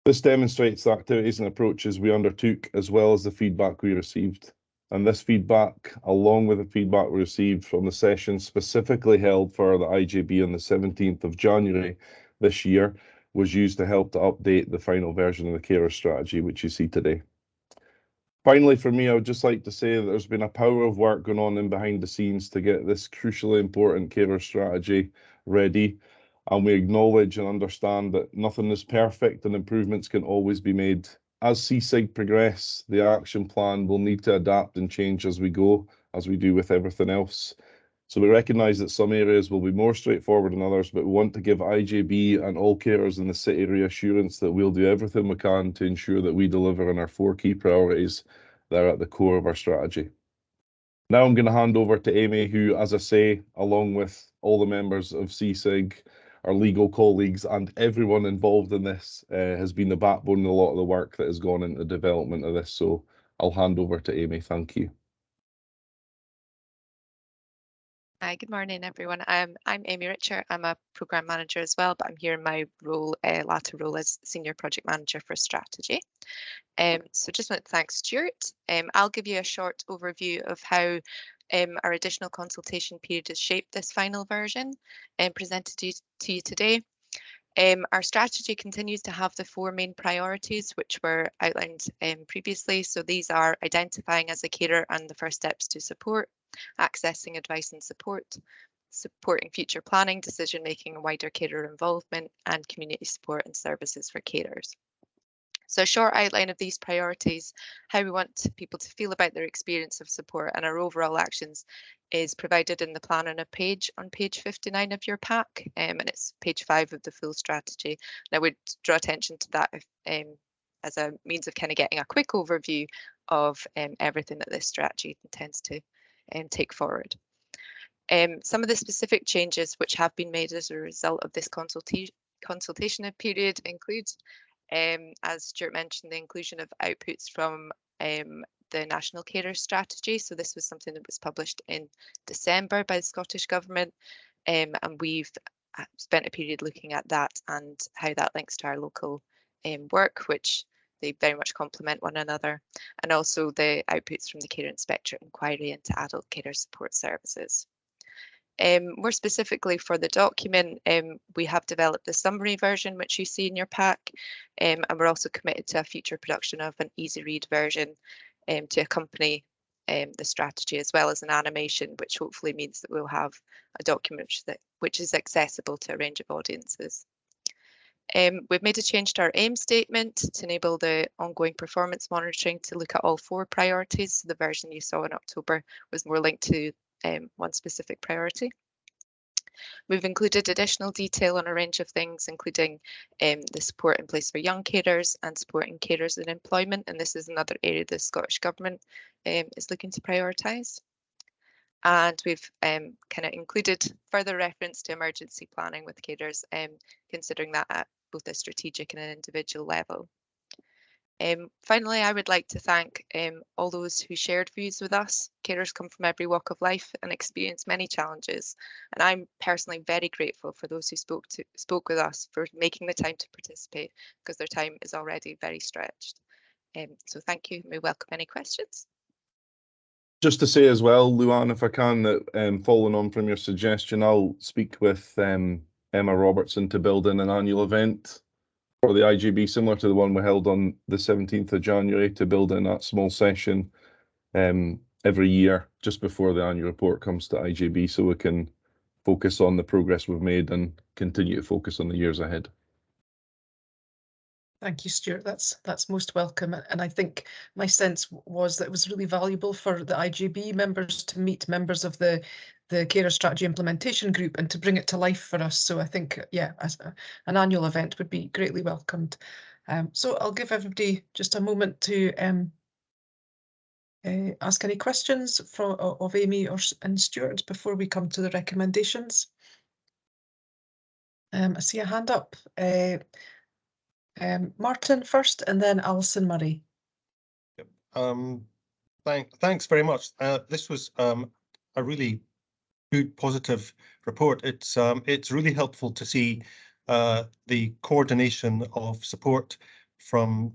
This demonstrates the activities and approaches we undertook, as well as the feedback we received. And this feedback, along with the feedback we received from the session specifically held for the IJB on the 17th of January, this year was used to help to update the final version of the carer strategy, which you see today. Finally, for me, I would just like to say that there's been a power of work going on in behind the scenes to get this crucially important carer strategy ready. And we acknowledge and understand that nothing is perfect and improvements can always be made. As CSIG progress, the action plan will need to adapt and change as we go, as we do with everything else. So we recognise that some areas will be more straightforward than others, but we want to give IJB and all carers in the city reassurance that we'll do everything we can to ensure that we deliver on our 4 key priorities that are at the core of our strategy. Now I'm going to hand over to Amy, who, as I say, along with all the members of CSIG, our legal colleagues and everyone involved in this, has been the backbone of a lot of the work that has gone into the development of this. So I'll hand over to Amy. Thank you. Hi, good morning, everyone. I'm Amy Richer. I'm a programme manager as well, but I'm here in my role, latter role as Senior Project Manager for Strategy. So just want to thank Stuart. I'll give you a short overview of how our additional consultation period has shaped this final version and presented to you today. Our strategy continues to have the 4 main priorities which were outlined previously. So these are identifying as a carer and the first steps to support, accessing advice and support, supporting future planning, decision making and wider carer involvement, and community support and services for carers. So a short outline of these priorities, how we want people to feel about their experience of support and our overall actions is provided in the plan on a page on page 59 of your pack, and it's page 5 of the full strategy. And I would draw attention to that as a means of kind of getting a quick overview of everything that this strategy intends to take forward. Some of the specific changes which have been made as a result of this consultation period include, as Stuart mentioned, the inclusion of outputs from the National Carer Strategy. So this was something that was published in December by the Scottish Government, and we've spent a period looking at that and how that links to our local work, which they very much complement one another, and also the outputs from the Carer Inspectorate Inquiry into Adult Carer Support Services. More specifically for the document, we have developed the summary version which you see in your pack, and we're also committed to a future production of an easy read version to accompany the strategy, as well as an animation, which hopefully means that we'll have a document which is accessible to a range of audiences. We've made a change to our aim statement to enable the ongoing performance monitoring to look at all 4 priorities. So the version you saw in October was more linked to one specific priority. We've included additional detail on a range of things, including the support in place for young carers and supporting carers in employment. And this is another area the Scottish Government is looking to prioritise. And we've kind of included further reference to emergency planning with carers, considering that at both a strategic and an individual level. Finally, I would like to thank all those who shared views with us. Carers come from every walk of life and experience many challenges. And I'm personally very grateful for those who spoke with us for making the time to participate, because their time is already very stretched. So thank you. We welcome any questions. Just to say as well, Luann, if I can, that following on from your suggestion, I'll speak with Emma Robertson to build in an annual event for the IJB, similar to the one we held on the 17th of January, to build in that small session every year just before the annual report comes to IJB, so we can focus on the progress we've made and continue to focus on the years ahead. Thank you, Stuart. That's most welcome. And I think my sense was that it was really valuable for the IJB members to meet members of the Carer Strategy Implementation Group and to bring it to life for us. So I think, yeah, an annual event would be greatly welcomed. So I'll give everybody just a moment to ask any questions of Amy and Stuart before we come to the recommendations. I see a hand up. Martin first, and then Alison Murray. Thanks very much. This was a really good, positive report. It's really helpful to see the coordination of support from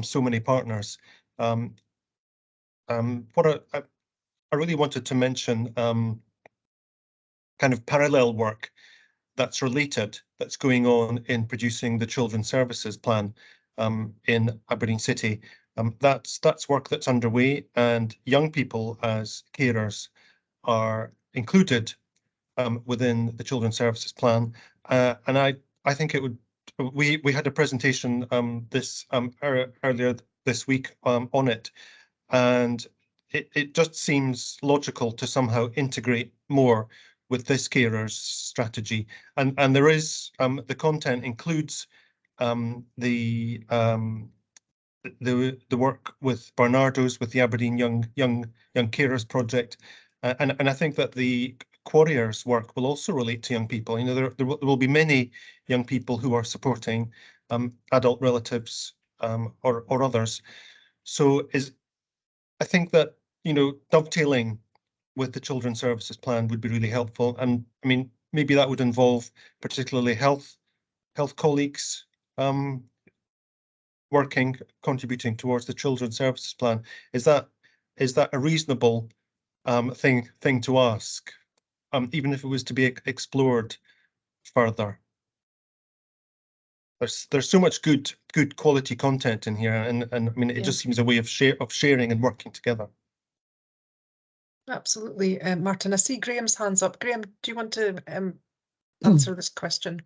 so many partners. What I really wanted to mention, kind of parallel work that's related that's going on in producing the Children's Services Plan in Aberdeen City. That's work that's underway, and young people as carers are included within the Children's Services Plan. And I think it would. We had a presentation earlier this week on it, and it just seems logical to somehow integrate more with this carers strategy. And there is the content includes the work with Barnardo's, with the Aberdeen Young Carers Project, and I think that the Quarriers work will also relate to young people. You know, there will be many young people who are supporting adult relatives or others. So I think that, you know, dovetailing with the Children's Services Plan would be really helpful. And I mean, maybe that would involve particularly health colleagues contributing towards the Children's Services Plan. Is that a reasonable thing to ask, even if it was to be explored further? There's so much good quality content in here, and I mean, it just seems a way of sharing and working together. Absolutely, Martin. I see Graham's hands up. Graham, do you want to answer this question?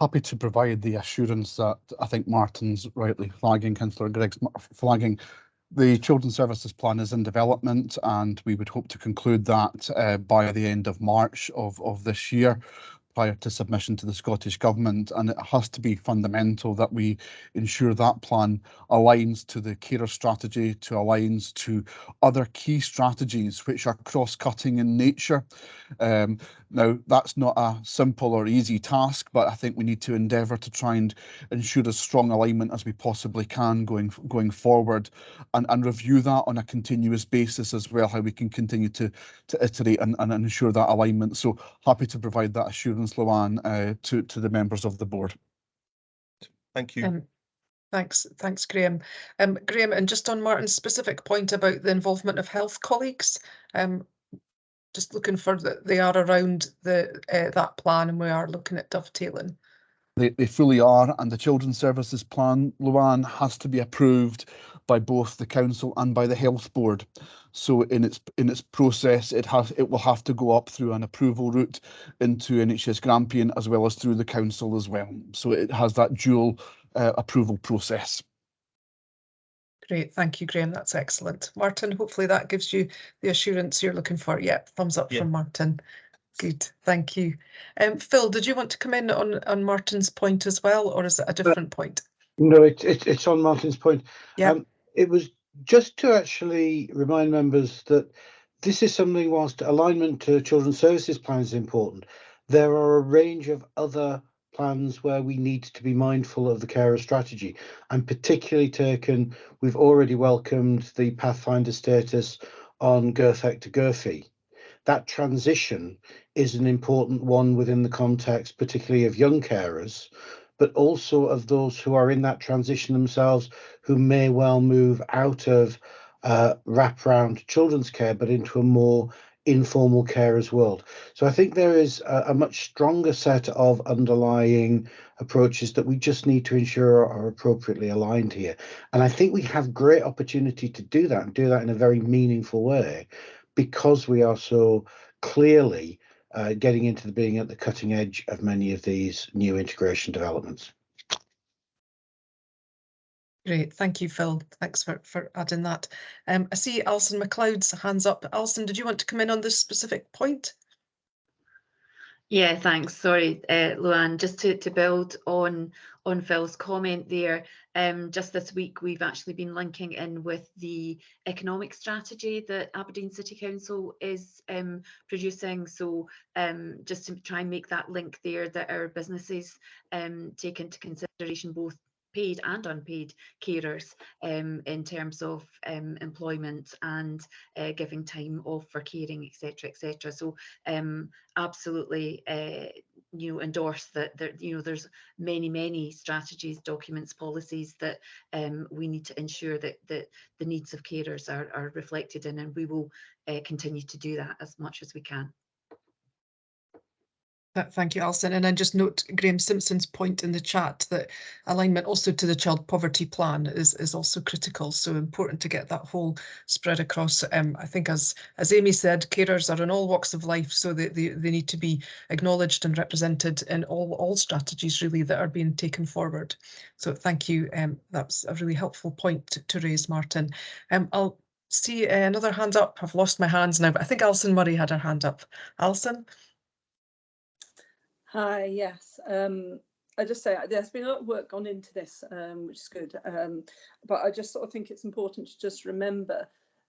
Happy to provide the assurance that I think Martin's rightly flagging, Councillor Gregg's flagging. The Children's Services Plan is in development, and we would hope to conclude that by the end of March of this year, prior to submission to the Scottish Government. And it has to be fundamental that we ensure that plan aligns to the carer strategy, aligns to other key strategies which are cross-cutting in nature. Now, that's not a simple or easy task, but I think we need to endeavour to try and ensure as strong alignment as we possibly can going forward, and review that on a continuous basis as well, how we can continue to iterate and ensure that alignment. So happy to provide that assurance, Luann, to the members of the board. Thank you. Thanks, Graham. Graham, and just on Martin's specific point about the involvement of health colleagues, just looking for that they are around that plan, and we are looking at dovetailing. They fully are, and the Children's Services Plan, Luann, has to be approved by both the council and by the health board. So in its process, it will have to go up through an approval route into NHS Grampian as well as through the council as well. So it has that dual approval process. Great, thank you, Graham. That's excellent. Martin, hopefully that gives you the assurance you're looking for. Yeah, thumbs up from Martin. Good, thank you. Phil, did you want to come in on Martin's point as well, or is it a different point? No, it's on Martin's point. Yeah. It was just to actually remind members that this is something, whilst alignment to Children's Services Plan is important, there are a range of other plans where we need to be mindful of the carer strategy. And particularly taken, we've already welcomed the Pathfinder status on GIRFEC to GIRFE. That transition is an important one within the context, particularly of young carers, but also of those who are in that transition themselves, who may well move out of wraparound children's care, but into a more informal carers world. So I think there is a much stronger set of underlying approaches that we just need to ensure are appropriately aligned here. And I think we have great opportunity to do that, and do that in a very meaningful way, because we are so clearly getting into being at the cutting edge of many of these new integration developments. Great, thank you, Phil. Thanks for adding that. I see Alison McLeod's hands up. Alison, did you want to come in on this specific point? Yeah, thanks. Sorry, Luann, just to build on Phil's comment there, just this week we've actually been linking in with the economic strategy that Aberdeen City Council is producing. So just to try and make that link there, that our businesses take into consideration both paid and unpaid carers in terms of employment and giving time off for caring, etc., etc. So absolutely, endorse that. There's many strategies, documents, policies that we need to ensure that the needs of carers are reflected in, and we will continue to do that as much as we can. Thank you, Alison. And I just note Graham Simpson's point in the chat that alignment also to the child poverty plan is also critical. So important to get that whole spread across. I think as Amy said, carers are in all walks of life, so they need to be acknowledged and represented in all strategies really that are being taken forward. So thank you. That's a really helpful point to raise, Martin. I'll see another hand up. I've lost my hands now, but I think Alison Murray had her hand up. Alison? Hi, yes. I just say there's been a lot of work gone into this, which is good. But I just sort of think it's important to just remember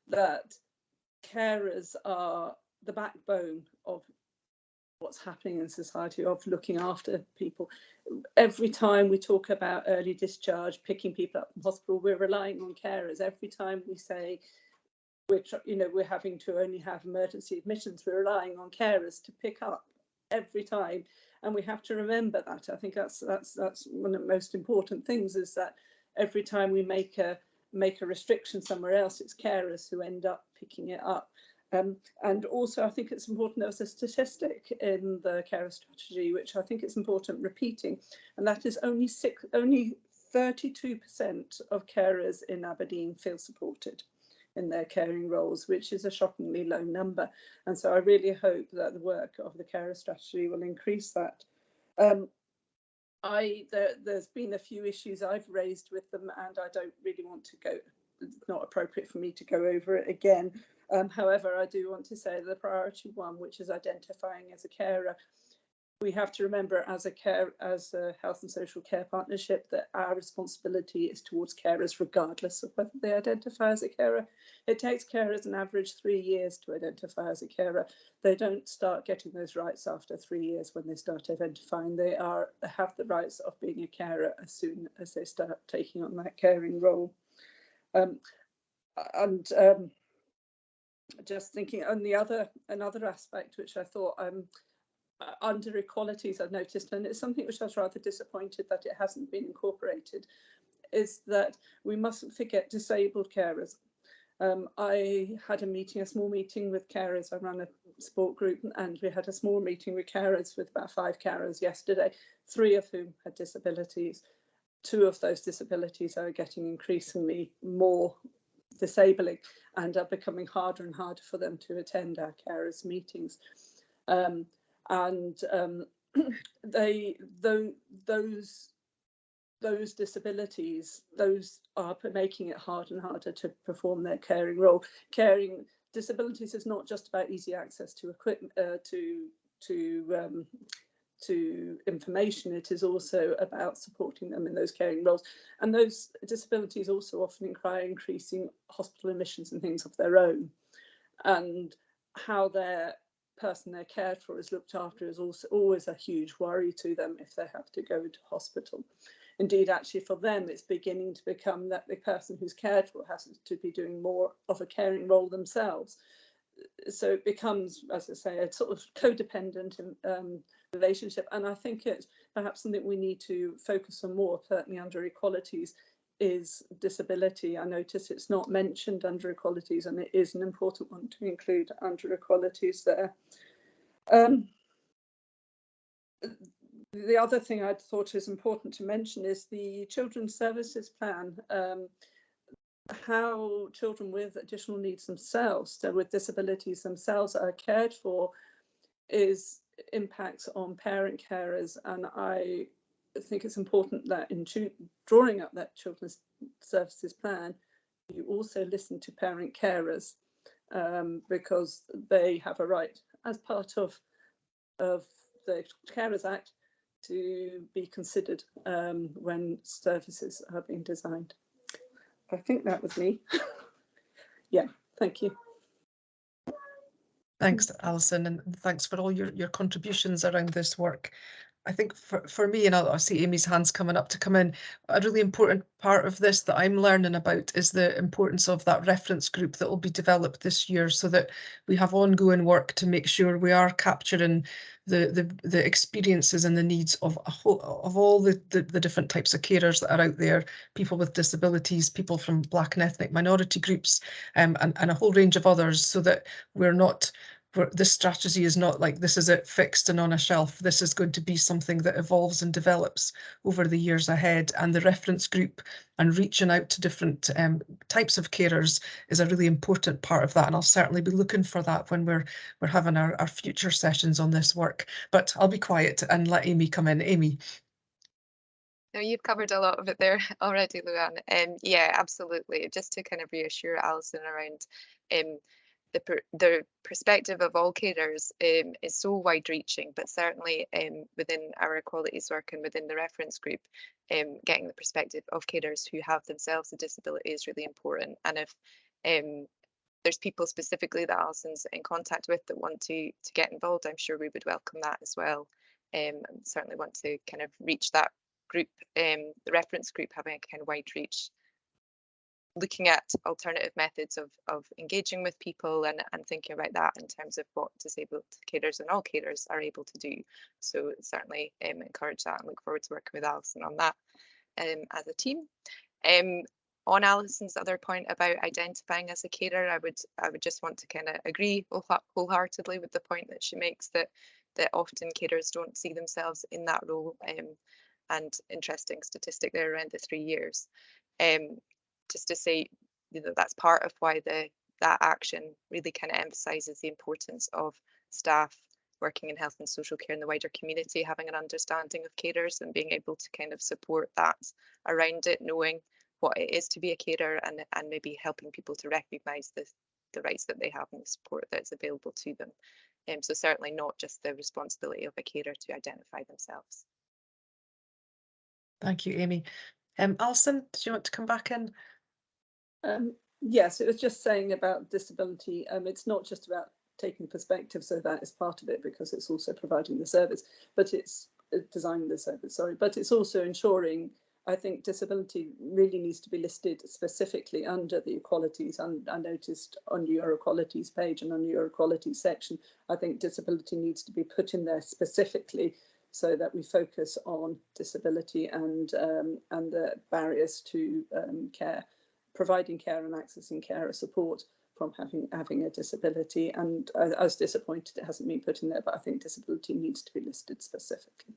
that carers are the backbone of what's happening in society, of looking after people. Every time we talk about early discharge, picking people up from hospital, we're relying on carers. Every time we say we're having to only have emergency admissions, we're relying on carers to pick up every time. And we have to remember that. I think that's one of the most important things, is that every time we make a restriction somewhere else, it's carers who end up picking it up. And also, I think it's important, there was a statistic in the carer strategy, which I think it's important repeating, and that is only 32% of carers in Aberdeen feel supported in their caring roles, which is a shockingly low number. And so I really hope that the work of the carer strategy will increase that. There's been a few issues I've raised with them, and I don't really want to go, it's not appropriate for me to go over it again. However, I do want to say the priority one, which is identifying as a carer. We have to remember as a health and social care partnership that our responsibility is towards carers regardless of whether they identify as a carer. It takes carers an average 3 years to identify as a carer. They don't start getting those rights after 3 years when they start identifying. They have the rights of being a carer as soon as they start taking on that caring role. Just thinking on another aspect which I thought under equalities I've noticed, and it's something which I was rather disappointed that it hasn't been incorporated, is that we mustn't forget disabled carers. I had a small meeting with carers. I ran a sport group, and we had a small meeting with carers, with about 5 carers yesterday, 3 of whom had disabilities. 2 of those disabilities are getting increasingly more disabling and are becoming harder and harder for them to attend our carers meetings. Those disabilities, those are making it harder and harder to perform their caring role. Caring disabilities is not just about easy access to equipment, to information. It is also about supporting them in those caring roles. And those disabilities also often require increasing hospital admissions and things of their own. And how their person they're cared for is looked after is also always a huge worry to them if they have to go to hospital. Indeed, actually for them, it's beginning to become that the person who's cared for has to be doing more of a caring role themselves. So it becomes, as I say, a sort of codependent relationship. And I think it's perhaps something we need to focus on more, certainly under equalities, is disability. I notice it's not mentioned under equalities, and it is an important one to include under equalities there. The other thing I thought is important to mention is the Children's Services Plan. How children with additional needs themselves, so with disabilities themselves, are cared for, impacts on parent carers. And I think it's important that in drawing up that Children's Services Plan, you also listen to parent carers, because they have a right, as part of the Carers Act, to be considered when services are being designed. I think that was me. Yeah, thank you. Thanks, Alison, and thanks for all your contributions around this work. I think for me, and I see Amy's hands coming up to come in, a really important part of this that I'm learning about is the importance of that reference group that will be developed this year, so that we have ongoing work to make sure we are capturing the experiences and the needs of all the different types of carers that are out there, people with disabilities, people from Black and ethnic minority groups, and a whole range of others, so that we're not this strategy is not like this is it fixed and on a shelf. This is going to be something that evolves and develops over the years ahead. And the reference group and reaching out to different types of carers is a really important part of that. And I'll certainly be looking for that when we're having our future sessions on this work. But I'll be quiet and let Amy come in. Amy. No, you've covered a lot of it there already, Luann. Yeah, absolutely. Just to kind of reassure Alison around the perspective of all carers is so wide-reaching, but certainly within our equalities work and within the reference group, getting the perspective of carers who have themselves a disability is really important. And if there's people specifically that Alison's in contact with that want to get involved, I'm sure we would welcome that as well. And certainly want to kind of reach that group, the reference group having a kind of wide reach, looking at alternative methods of engaging with people and thinking about that in terms of what disabled carers and all carers are able to do. So certainly encourage that and look forward to working with Alison on that as a team. On Alison's other point about identifying as a carer, I would just want to kind of agree wholeheartedly with the point that she makes that often carers don't see themselves in that role. And interesting statistic there around the 3 years. Just to say, that's part of why that action really kind of emphasises the importance of staff working in health and social care in the wider community, having an understanding of carers and being able to kind of support that around it, knowing what it is to be a carer and maybe helping people to recognise the rights that they have and the support that's available to them. So certainly not just the responsibility of a carer to identify themselves. Thank you, Amy. Alison, did you want to come back in? Yes, it was just saying about disability. It's not just about taking perspective, so that is part of it because it's also providing the service, but it's designing the service, sorry, but it's also ensuring, I think disability really needs to be listed specifically under the equalities, and I noticed on your equalities page and on your equalities section, I think disability needs to be put in there specifically so that we focus on disability and the barriers to care, providing care and accessing carer support from having a disability. And I was disappointed it hasn't been put in there, but I think disability needs to be listed specifically.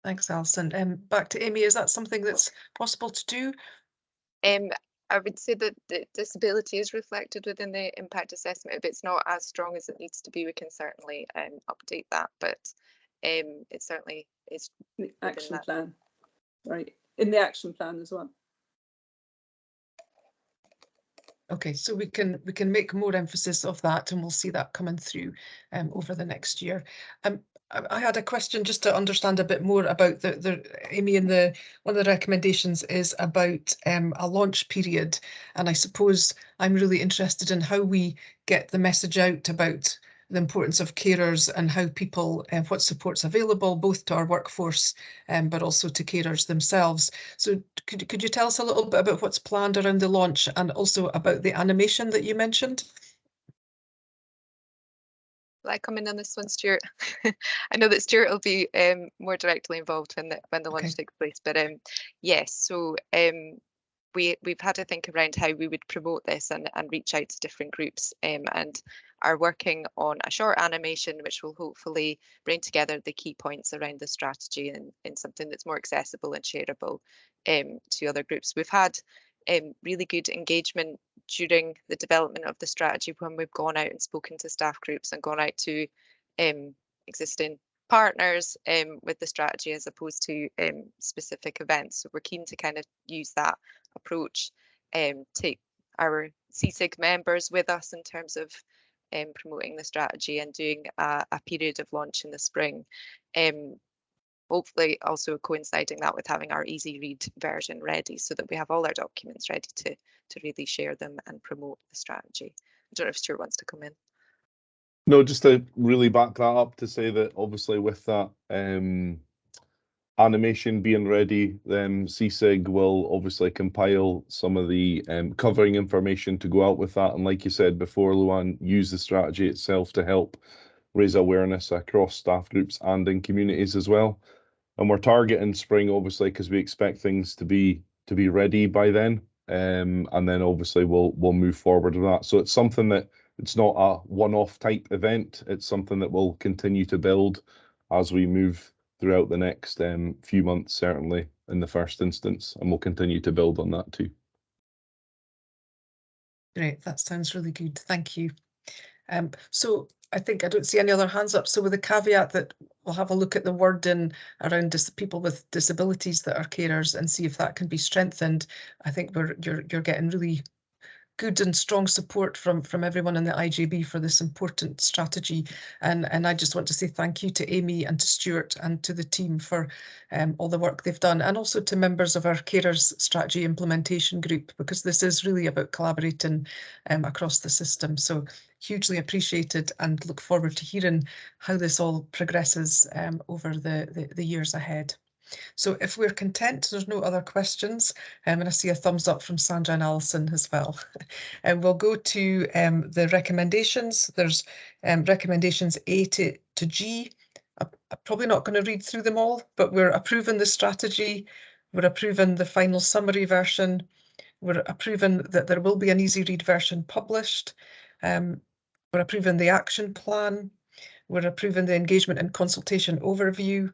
Thanks, Alison. Back to Amy, is that something that's possible to do? I would say that the disability is reflected within the impact assessment. If it's not as strong as it needs to be, we can certainly update that, but it certainly is the action plan, right? In the action plan as well. Okay, so we can make more emphasis of that, and we'll see that coming through over the next year. I had a question just to understand a bit more about Amy, and one of the recommendations is about a launch period, and I suppose I'm really interested in how we get the message out about the importance of carers and how people, what support's available both to our workforce but also to carers themselves. So could you tell us a little bit about what's planned around the launch and also about the animation that you mentioned? Will I come in on this one, Stuart? I know that Stuart will be more directly involved when the launch takes place, but yes, so we've had to think around how we would promote this and reach out to different groups, and are working on a short animation which will hopefully bring together the key points around the strategy in something that's more accessible and shareable to other groups. We've had really good engagement during the development of the strategy when we've gone out and spoken to staff groups and gone out to existing partners with the strategy as opposed to specific events. So we're keen to kind of use that approach, take our CSIG members with us in terms of promoting the strategy and doing a period of launch in the spring. Hopefully also coinciding that with having our easy read version ready so that we have all our documents ready to really share them and promote the strategy. I don't know if Stuart wants to come in. No, just to really back that up to say that obviously with that animation being ready, then CSIG will obviously compile some of the covering information to go out with that. And like you said before, Luann, use the strategy itself to help raise awareness across staff groups and in communities as well. And we're targeting spring, obviously, because we expect things to be ready by then. And then obviously we'll move forward with that. So it's something that it's not a one-off type event. It's something that will continue to build as we move throughout the next few months, certainly in the first instance, and we'll continue to build on that too. Great, that sounds really good. Thank you. So I think I don't see any other hands up. So with the caveat that we'll have a look at the wording around people with disabilities that are carers and see if that can be strengthened. I think you're getting really good and strong support from everyone in the IJB for this important strategy. And I just want to say thank you to Amy and to Stuart and to the team for all the work they've done, and also to members of our Carers Strategy Implementation Group, because this is really about collaborating across the system. So hugely appreciated, and look forward to hearing how this all progresses over the years ahead. So if we're content, there's no other questions, and I see a thumbs up from Sandra and Alison as well. And we'll go to the recommendations. There's recommendations A to G. I'm probably not going to read through them all, but we're approving the strategy. We're approving the final summary version. We're approving that there will be an easy read version published. We're approving the action plan. We're approving the engagement and consultation overview.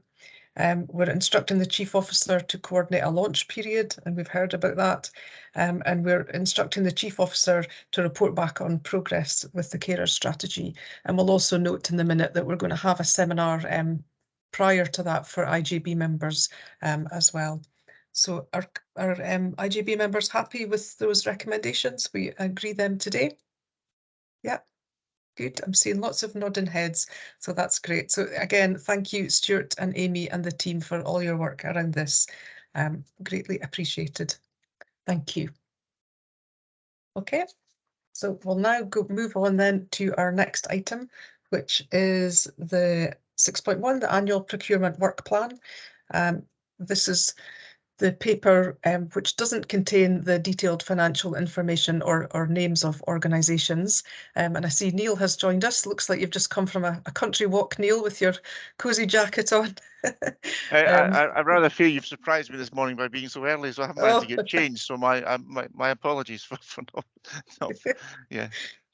We're instructing the Chief Officer to coordinate a launch period, and we've heard about that. And we're instructing the Chief Officer to report back on progress with the carer strategy. And we'll also note in the minute that we're going to have a seminar prior to that for IJB members as well. So are IJB members happy with those recommendations? We agree them today? Yeah. Good. I'm seeing lots of nodding heads, so that's great. So again, thank you, Stuart and Amy and the team, for all your work around this. Greatly appreciated. Thank you. Okay, so we'll now move on then to our next item, which is the 6.1, the annual procurement work plan. This is the paper which doesn't contain the detailed financial information or names of organisations. And I see Neil has joined us. Looks like you've just come from a country walk, Neil, with your cosy jacket on. I rather fear you've surprised me this morning by being so early, so I haven't managed to get changed. So my apologies for not yeah.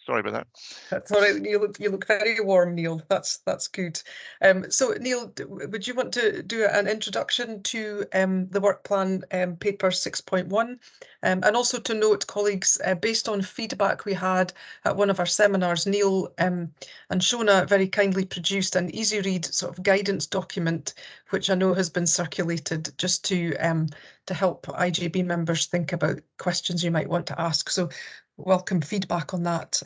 Sorry about that. That's all right. You look very warm, Neil. That's good. So Neil, would you want to do an introduction to the work plan paper 6.1, and also to note, colleagues, based on feedback we had at one of our seminars, Neil and Shona very kindly produced an easy read sort of guidance document, which I know has been circulated just to help IJB members think about questions you might want to ask. So welcome feedback on that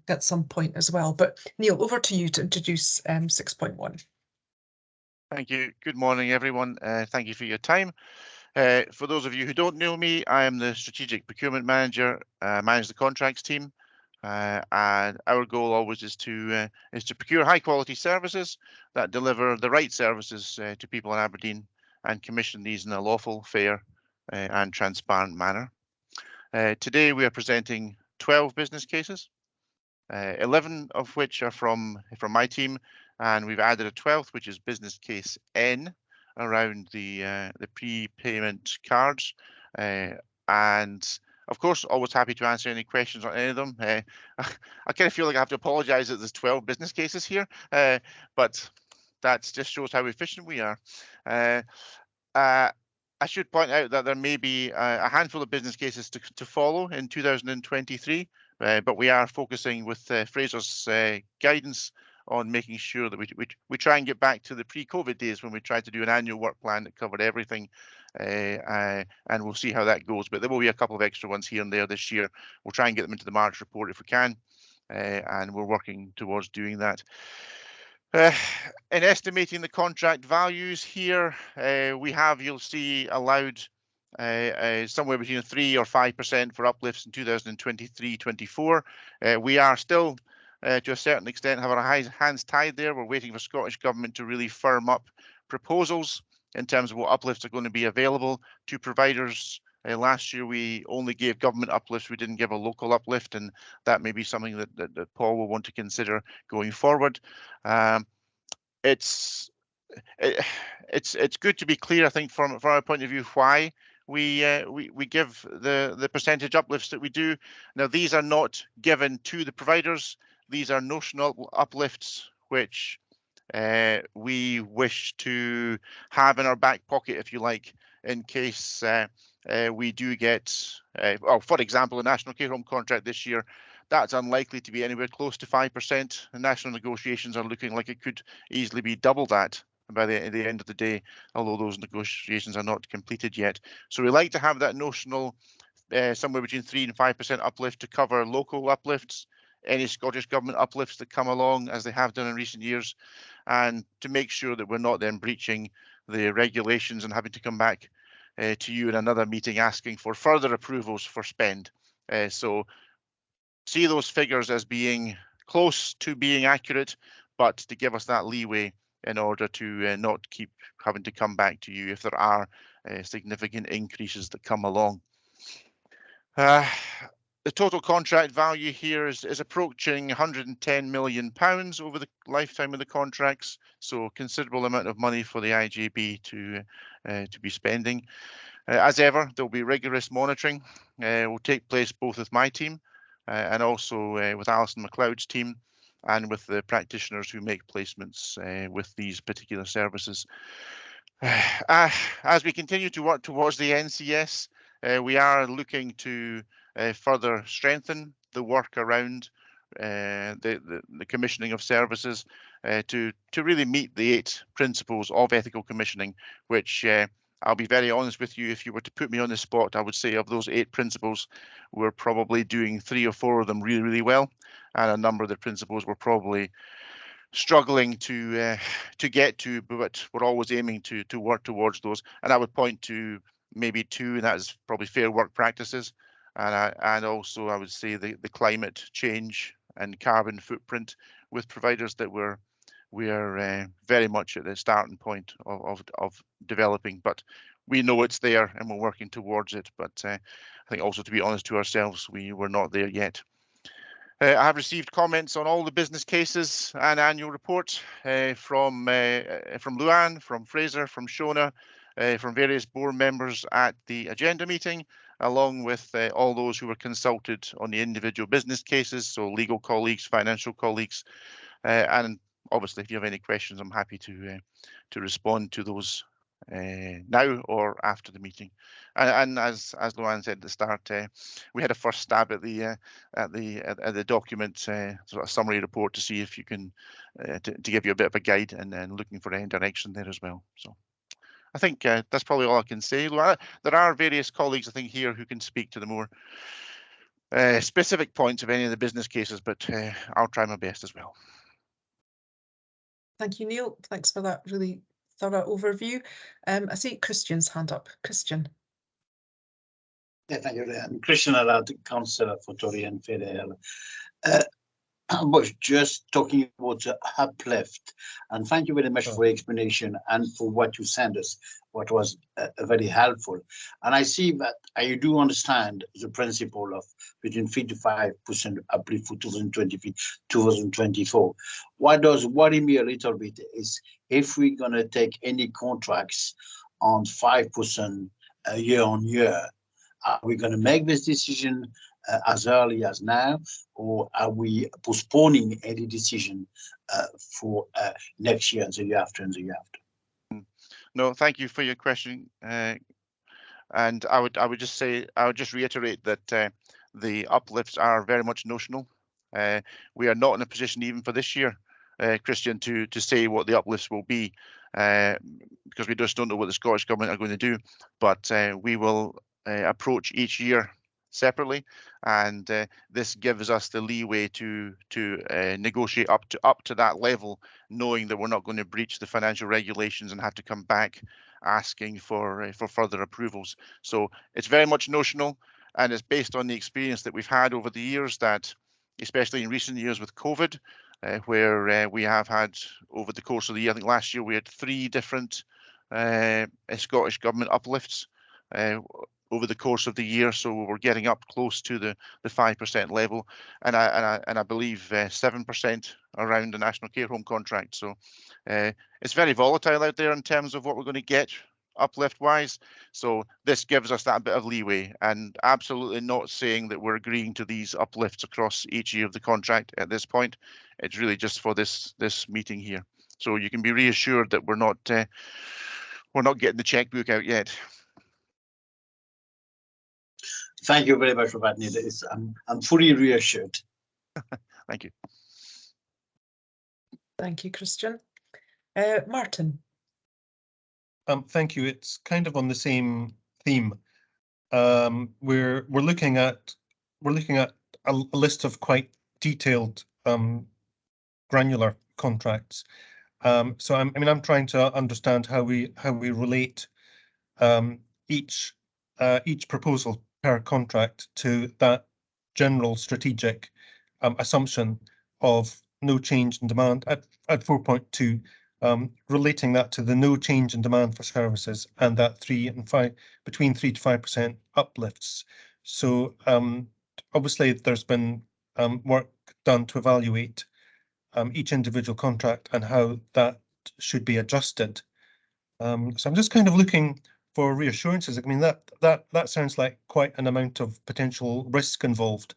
at some point as well. But Neil, over to you to introduce 6.1. Thank you. Good morning, everyone. Thank you for your time. For those of you who don't know me, I am the Strategic Procurement Manager, manage the contracts team. And our goal always is to procure high quality services that deliver the right services to people in Aberdeen and commission these in a lawful, fair and transparent manner. Today we are presenting 12 business cases, 11 of which are from my team, and we've added a 12th, which is business case N, around the prepayment cards. And of course, always happy to answer any questions on any of them. I kind of feel like I have to apologise that there's 12 business cases here, but that just shows how efficient we are. I should point out that there may be a handful of business cases to follow in 2023, but we are focusing with Fraser's guidance on making sure that we try and get back to the pre-COVID days when we tried to do an annual work plan that covered everything, and we'll see how that goes. But there will be a couple of extra ones here and there this year. We'll try and get them into the March report if we can, and we're working towards doing that. In estimating the contract values here, we have, you'll see, allowed somewhere between 3 or 5% for uplifts in 2023-24. We are still, to a certain extent, have our hands tied there. We're waiting for Scottish Government to really firm up proposals in terms of what uplifts are going to be available to providers. Last year we only gave government uplifts, we didn't give a local uplift, and that may be something that Paul will want to consider going forward. It's good to be clear, I think, from our point of view, why we give the percentage uplifts that we do. Now, these are not given to the providers. these are notional uplifts which we wish to have in our back pocket, if you like, in case we do get, well, for example, a national care home contract this year, that's unlikely to be anywhere close to 5%. The national negotiations are looking like it could easily be double that by the end of the day, although those negotiations are not completed yet. So we like to have that notional somewhere between 3 and 5% uplift to cover local uplifts, any Scottish Government uplifts that come along, as they have done in recent years, and to make sure that we're not then breaching the regulations and having to come back to you in another meeting asking for further approvals for spend. So see those figures as being close to being accurate, but to give us that leeway in order to not keep having to come back to you if there are significant increases that come along. The total contract value here is approaching £110 million over the lifetime of the contracts, so considerable amount of money for the IJB to be spending. As ever, there will be rigorous monitoring. Will take place both with my team and also with Alison MacLeod's team and with the practitioners who make placements with these particular services. As we continue to work towards the NCS, we are looking to further strengthen the work around the commissioning of services to really meet the 8 principles of ethical commissioning, which I'll be very honest with you, if you were to put me on the spot, I would say of those 8 principles, we're probably doing 3 or 4 of them really, really well, and a number of the principles we're probably struggling to get to, but we're always aiming to work towards those. And I would point to maybe 2, and that is probably fair work practices, and also I would say the climate change and carbon footprint with providers that we are very much at the starting point of developing, but we know it's there and we're working towards it. But I think also, to be honest to ourselves, we were not there yet. I have received comments on all the business cases and annual reports from Luann, from Fraser, from Shona, from various board members at the agenda meeting, along with all those who were consulted on the individual business cases, so legal colleagues, financial colleagues, and obviously, if you have any questions, I'm happy to respond to those now or after the meeting. And as Luann said at the start, we had a first stab at the document sort of summary report to see if you can to give you a bit of a guide, and then looking for any direction there as well. So I think that's probably all I can say. Luann, there are various colleagues I think here who can speak to the more specific points of any of the business cases, but I'll try my best as well. Thank you, Neil. Thanks for that really thorough overview. I see Christian's hand up. Christian. Yeah, thank you. Christian Allard, Councillor for Tory and Federal. I was just talking about the uplift, and thank you very much for the explanation and for what you sent us, what was very helpful. And I see that I do understand the principle of between 3 to 5% uplift for 2023, 2024. What does worry me a little bit is if we're going to take any contracts on 5% year on year, are we going to make this decision as early as now, or are we postponing any decision for next year and the year after and the year after? No, thank you for your question. And I would just say, I would just reiterate that the uplifts are very much notional. We are not in a position even for this year, Christian, to say what the uplifts will be, because we just don't know what the Scottish Government are going to do. But we will approach each year separately, and this gives us the leeway to negotiate up to that level, knowing that we're not going to breach the financial regulations and have to come back asking for further approvals. So it's very much notional, and it's based on the experience that we've had over the years, that especially in recent years with COVID, where we have had over the course of the year, I think last year we had 3 different Scottish Government uplifts over the course of the year, so we're getting up close to the 5% level, and I believe 7% around the national care home contract. So it's very volatile out there in terms of what we're going to get uplift wise. So this gives us that bit of leeway, and absolutely not saying that we're agreeing to these uplifts across each year of the contract at this point. It's really just for this meeting here. So you can be reassured that we're not getting the checkbook out yet. Thank you very much for that, Neil. I'm fully reassured. Thank you. Thank you, Christian. Martin. Thank you. It's kind of on the same theme. We're looking at a list of quite detailed granular contracts. So I'm trying to understand how we relate each proposal per contract to that general strategic assumption of no change in demand at 4.2, relating that to the no change in demand for services and that between 3 to 5% uplifts. So obviously there's been work done to evaluate each individual contract and how that should be adjusted. So I'm just kind of looking for reassurances. I mean, that sounds like quite an amount of potential risk involved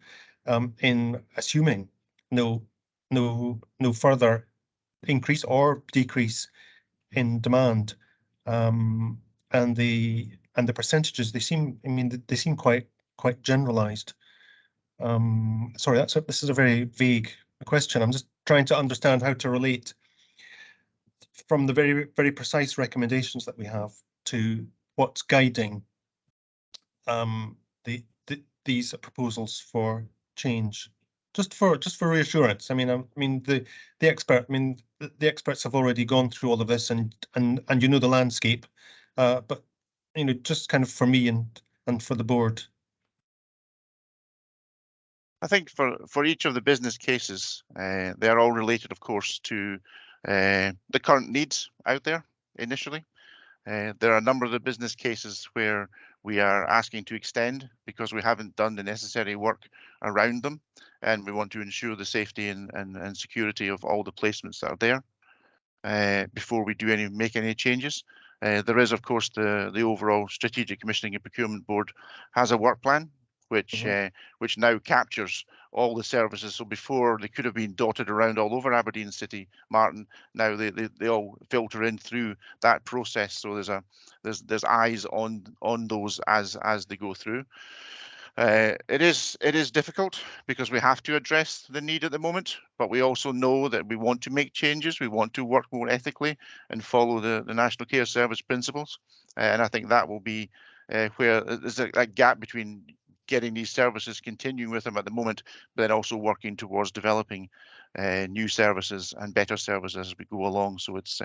in assuming no further increase or decrease in demand, and the percentages, they seem quite generalized. Sorry, this is a very vague question. I'm just trying to understand how to relate from the very precise recommendations that we have to what's guiding these proposals for change. Just for reassurance. The experts have already gone through all of this and you know the landscape, but just kind of for me and for the board. I think for each of the business cases, they are all related, of course, to the current needs out there initially. There are a number of the business cases where we are asking to extend because we haven't done the necessary work around them, and we want to ensure the safety and security of all the placements that are there before we make any changes. There is, of course, the overall Strategic Commissioning and Procurement Board has a work plan which now captures all the services. So before they could have been dotted around all over Aberdeen City, Martin, now they all filter in through that process. So there's eyes on those as they go through. It is difficult because we have to address the need at the moment, but we also know that we want to make changes. We want to work more ethically and follow the National Care Service principles. And I think that will be where there's a gap between getting these services, continuing with them at the moment, but then also working towards developing new services and better services as we go along. So it's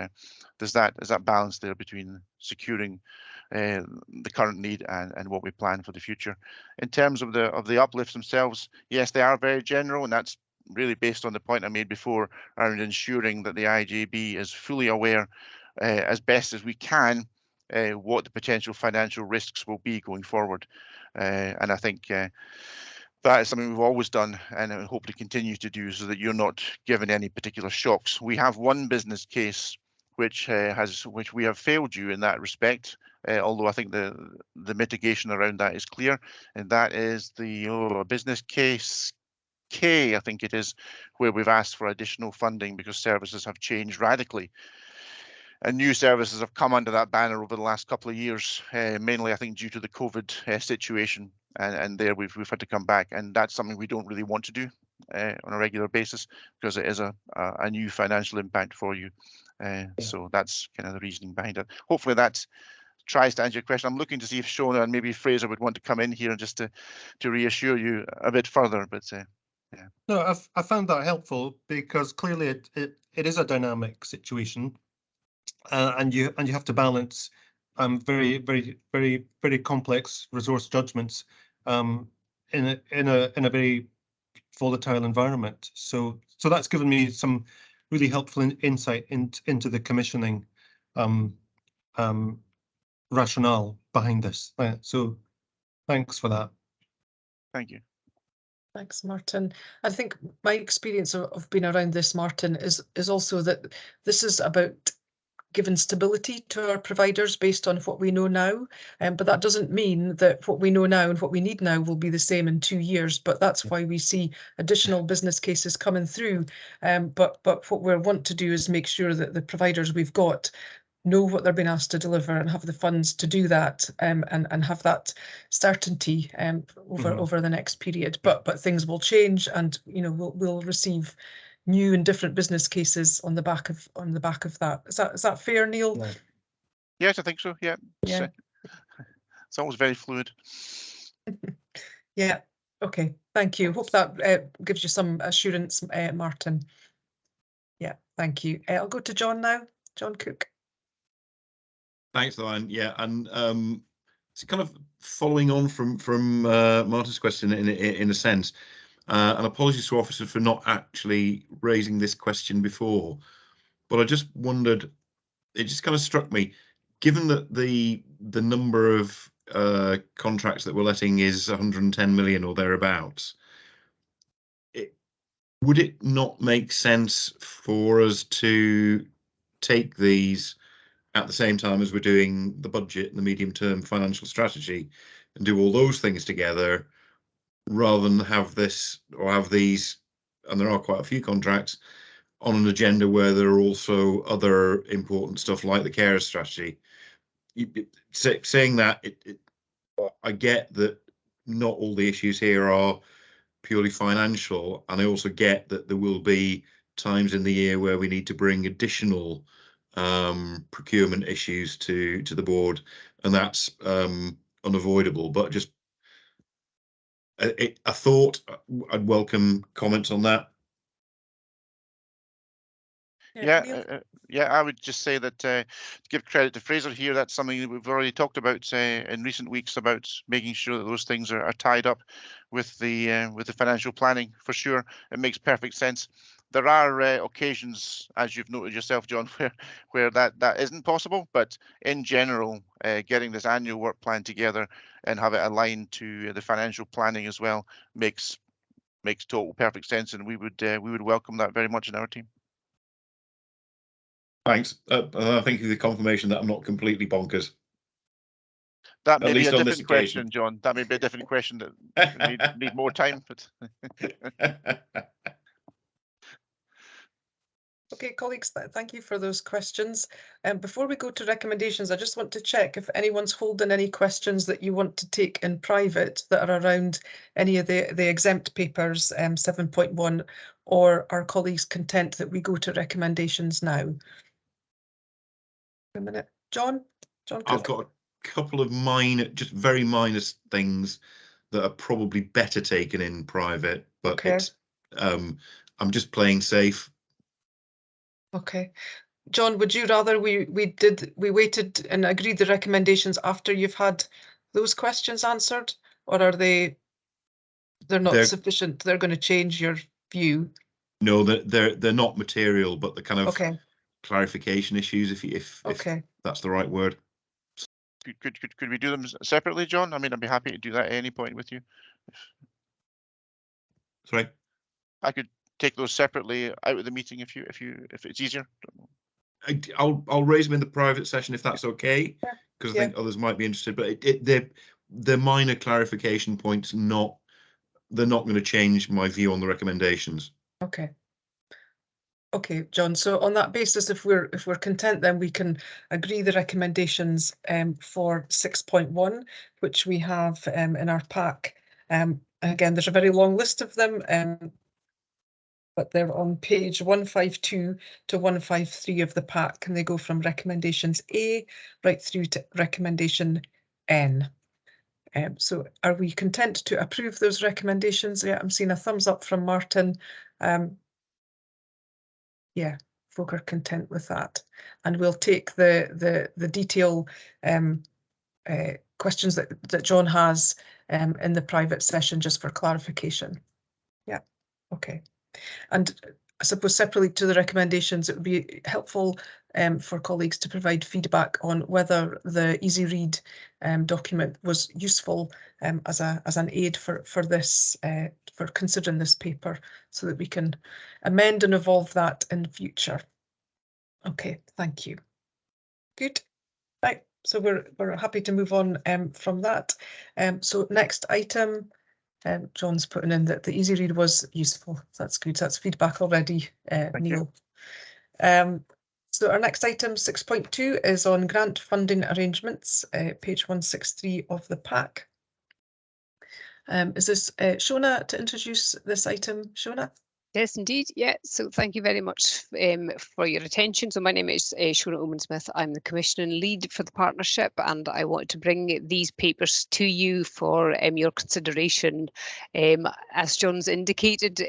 there's that balance there between securing the current need and what we plan for the future. In terms of the uplifts themselves, yes, they are very general, and that's really based on the point I made before around ensuring that the IJB is fully aware as best as we can what the potential financial risks will be going forward. And I think that is something we've always done and hope to continue to do so that you're not given any particular shocks. We have one business case which we have failed you in that respect, although I think the mitigation around that is clear, and that is the business case K, I think it is, where we've asked for additional funding because services have changed radically. And new services have come under that banner over the last couple of years, mainly I think due to the COVID situation, and there we've had to come back, and that's something we don't really want to do on a regular basis because it is a new financial impact for you. So that's kind of the reasoning behind it. Hopefully that tries to answer your question. I'm looking to see if Shona and maybe Fraser would want to come in here and just to reassure you a bit further, but yeah. No, I found that helpful because clearly it is a dynamic situation. And you have to balance very complex resource judgments in a very volatile environment. So that's given me some really helpful insight into the commissioning rationale behind this. So thanks for that. Thank you. Thanks, Martin. I think my experience of being around this, Martin, is also that this is about given stability to our providers based on what we know now. But that doesn't mean that what we know now and what we need now will be the same in 2 years. But that's why we see additional business cases coming through. But what we want to do is make sure that the providers we've got know what they're being asked to deliver and have the funds to do that, and have that certainty over the next period. But things will change, and we'll receive new and different business cases on the back of that. Is that fair, Neil? No. Yes, I think so. Yeah. Yeah. It's always very fluid. Yeah. Okay. Thank you. Hope that gives you some assurance, Martin. Yeah. Thank you. I'll go to John now. John Cook. Thanks, Luann. Yeah, and it's kind of following on from Martin's question in a sense. And apologies to officers for not actually raising this question before, but I just wondered, it just kind of struck me, given that the number of contracts that we're letting is 110 million or thereabouts, would it not make sense for us to take these at the same time as we're doing the budget and the medium-term financial strategy and do all those things together, rather than have this or have these, and there are quite a few contracts, on an agenda where there are also other important stuff like the care strategy? Saying that, I get that not all the issues here are purely financial, and I also get that there will be times in the year where we need to bring additional procurement issues to the board, and that's unavoidable. But just I thought I'd welcome comments on that. Yeah, I would just say that to give credit to Fraser here, that's something that we've already talked about in recent weeks, about making sure that those things are tied up with the financial planning. For sure, it makes perfect sense. There are occasions, as you've noted yourself, John, where that isn't possible. But in general, getting this annual work plan together and have it aligned to the financial planning as well makes total perfect sense, and we would welcome that very much in our team. Thanks. Thank you for the confirmation that I'm not completely bonkers. That may be a different question, John. That may be a different question that need more time. But okay, colleagues, thank you for those questions. Before we go to recommendations, I just want to check if anyone's holding any questions that you want to take in private that are around any of the exempt papers, 7.1, or our colleagues content that we go to recommendations now. A minute, John. I've got a couple of minor, just very minor things that are probably better taken in private, but okay. I'm just playing safe. Okay, John, would you rather we waited and agreed the recommendations after you've had those questions answered, or are they're not sufficient? They're going to change your view? No, they're not material, but the kind of clarification issues, if that's the right word. Could we do them separately, John? I mean, I'd be happy to do that at any point with you. Sorry, I could take those separately out of the meeting if it's easier. I'll raise them in the private session if that's okay, because I think others might be interested. But they're minor clarification points. They're not going to change my view on the recommendations. Okay, John. So on that basis, if we're content, then we can agree the recommendations for 6.1, which we have in our pack. Again, there's a very long list of them, but they're on page 152 to 153 of the pack, and they go from recommendations A right through to recommendation N. So are we content to approve those recommendations? Yeah, I'm seeing a thumbs up from Martin. Yeah, folk are content with that, and we'll take the detail questions that John has in the private session just for clarification. Yeah, okay. And I suppose separately to the recommendations, it would be helpful for colleagues to provide feedback on whether the Easy Read document was useful as an aid for this, for considering this paper, so that we can amend and evolve that in future. Okay, thank you. good. Right, so we're happy to move on from that. So next item, John's putting in that the easy read was useful. That's good. That's feedback already, Neil. So our next item, 6.2, is on grant funding arrangements, page 163 of the pack. Is this Shona to introduce this item? Shona? Yes, indeed. Yeah, so thank you very much for your attention. So my name is Shona Oman-Smith. I'm the commissioning lead for the partnership, and I wanted to bring these papers to you for your consideration. As John's indicated,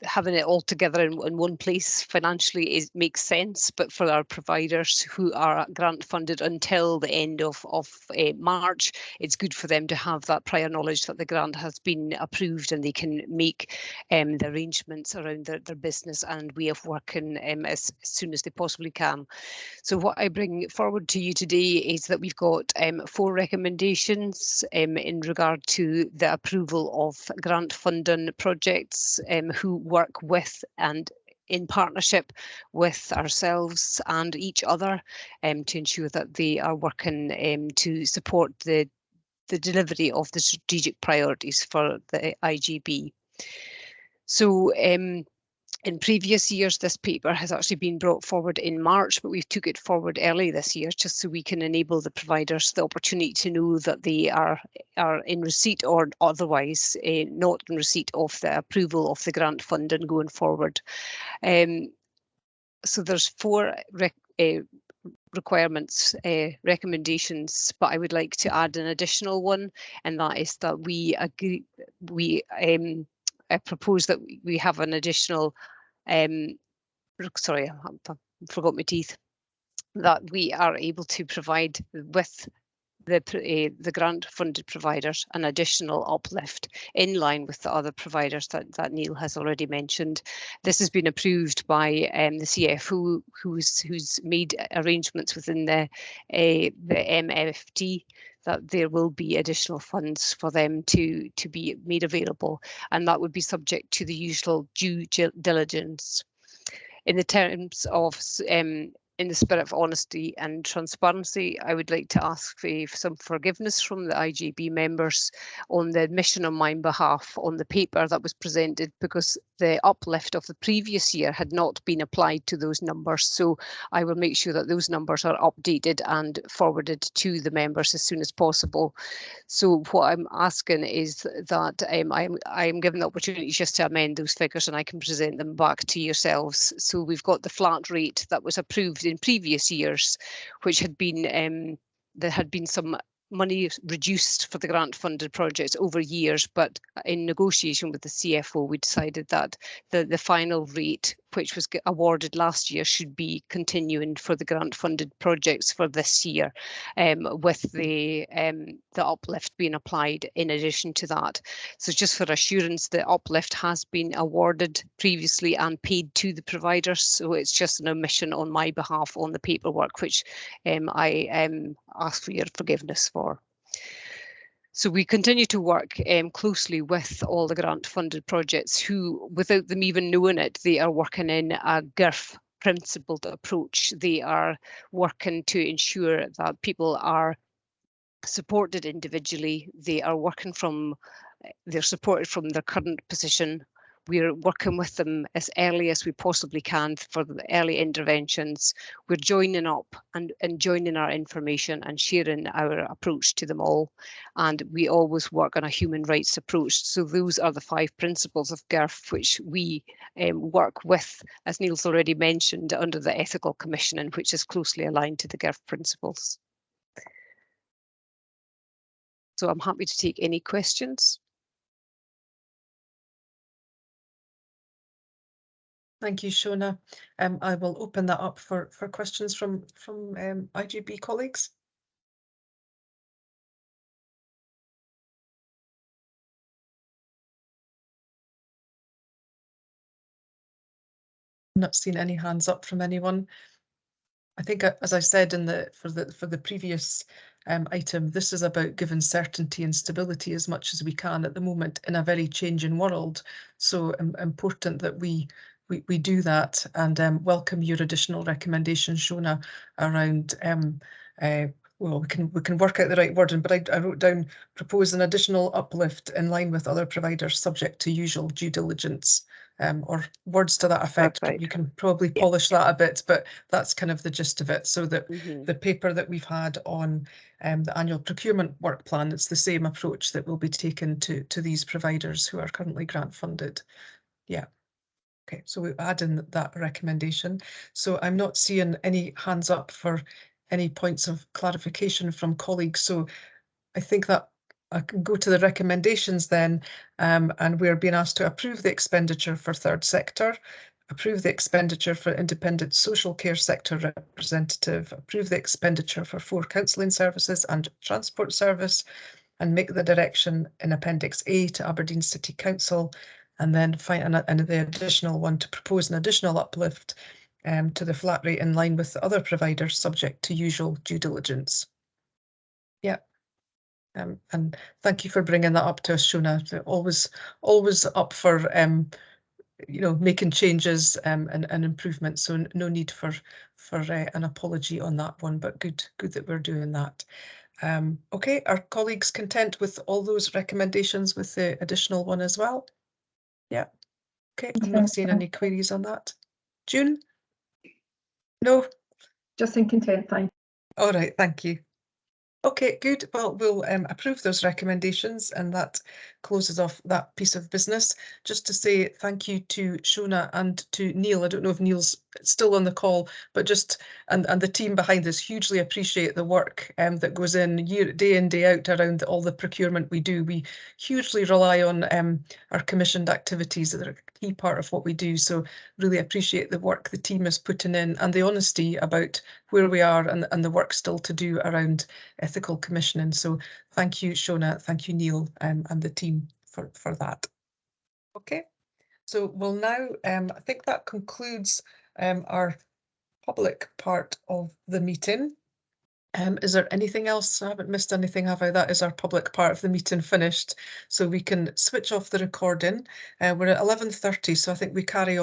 having it all together in one place financially makes sense, but for our providers who are grant funded until the end of March, it's good for them to have that prior knowledge that the grant has been approved and they can make the arrangements around their business and way of working as soon as they possibly can. So what I bring forward to you today is that we've got 4 recommendations in regard to the approval of grant funding projects who work with and in partnership with ourselves and each other to ensure that they are working to support the delivery of the strategic priorities for the IGB. So in previous years, this paper has actually been brought forward in March, but we've took it forward early this year just so we can enable the providers the opportunity to know that they are in receipt or otherwise not in receipt of the approval of the grant funding going forward. So there's 4 requirements, recommendations, but I would like to add an additional one, and that is that I propose that we have an additional sorry, I forgot my teeth, that we are able to provide with the grant funded providers an additional uplift in line with the other providers that Neil has already mentioned. This has been approved by the CFO, who's made arrangements within the MFT that there will be additional funds for them to be made available, and that would be subject to the usual due diligence. In the terms of in the spirit of honesty and transparency, I would like to ask for some forgiveness from the IGB members on the admission on my behalf on the paper that was presented, because the uplift of the previous year had not been applied to those numbers. So I will make sure that those numbers are updated and forwarded to the members as soon as possible. So what I'm asking is that I'm given the opportunity just to amend those figures and I can present them back to yourselves. So we've got the flat rate that was approved in previous years, which had been there had been some money reduced for the grant funded projects over years, but in negotiation with the CFO we decided that the final rate, which was awarded last year, should be continuing for the grant funded projects for this year, with the uplift being applied in addition to that. So just for assurance, the uplift has been awarded previously and paid to the providers, so it's just an omission on my behalf on the paperwork, which I ask for your forgiveness for. So we continue to work closely with all the grant funded projects who, without them even knowing it, they are working in a GIRF principled approach. They are working to ensure that people are supported individually. They are working from, they're supported from their current position. We're working with them as early as we possibly can for the early interventions. We're joining up and joining our information and sharing our approach to them all. And we always work on a human rights approach. So those are the 5 principles of GIRF, which we work with, as Neil's already mentioned, under the ethical commissioning, which is closely aligned to the GIRF principles. So I'm happy to take any questions. Thank you, Shona. I will open that up for questions from IGB colleagues. Not seen any hands up from anyone. I think, as I said for the previous item, this is about giving certainty and stability as much as we can at the moment in a very changing world. So important that we we do that, and welcome your additional recommendations, Shona, around well, we can work out the right wording, but I wrote down propose an additional uplift in line with other providers subject to usual due diligence, or words to that effect. Perfect. You can probably polish that a bit, but that's kind of the gist of it. So that Mhm. the paper that we've had on the annual procurement work plan, it's the same approach that will be taken to these providers who are currently grant funded. Yeah. Okay, so we've added that recommendation. So I'm not seeing any hands up for any points of clarification from colleagues. So I think that I can go to the recommendations then, and we're being asked to approve the expenditure for third sector, approve the expenditure for independent social care sector representative, approve the expenditure for 4 counselling services and transport service, and make the direction in Appendix A to Aberdeen City Council, and then find and the additional one to propose an additional uplift to the flat rate in line with the other providers subject to usual due diligence. Yeah. And thank you for bringing that up to us, Shona. They're always up for you know, making changes and improvements. So no need for an apology on that one, but good that we're doing that. Okay, are colleagues content with all those recommendations with the additional one as well? Yeah. Okay, I'm not seeing any queries on that. June? No? Just in content, thank you. All right, thank you. Okay, good. Well, we'll approve those recommendations, and that closes off that piece of business. Just to say thank you to Shona and to Neil. I don't know if Neil's still on the call, but just and the team behind this hugely appreciate the work that goes in day in, day out around all the procurement we do. We hugely rely on our commissioned activities that are a key part of what we do. So really appreciate the work the team is putting in and the honesty about where we are and the work still to do around ethical commissioning. So thank you, Shona, thank you, Neil, and the team for that. Okay, so we'll now, I think that concludes our public part of the meeting. Is there anything else? I haven't missed anything, have I? That is our public part of the meeting finished. So we can switch off the recording. We're at 11:30, so I think we carry on.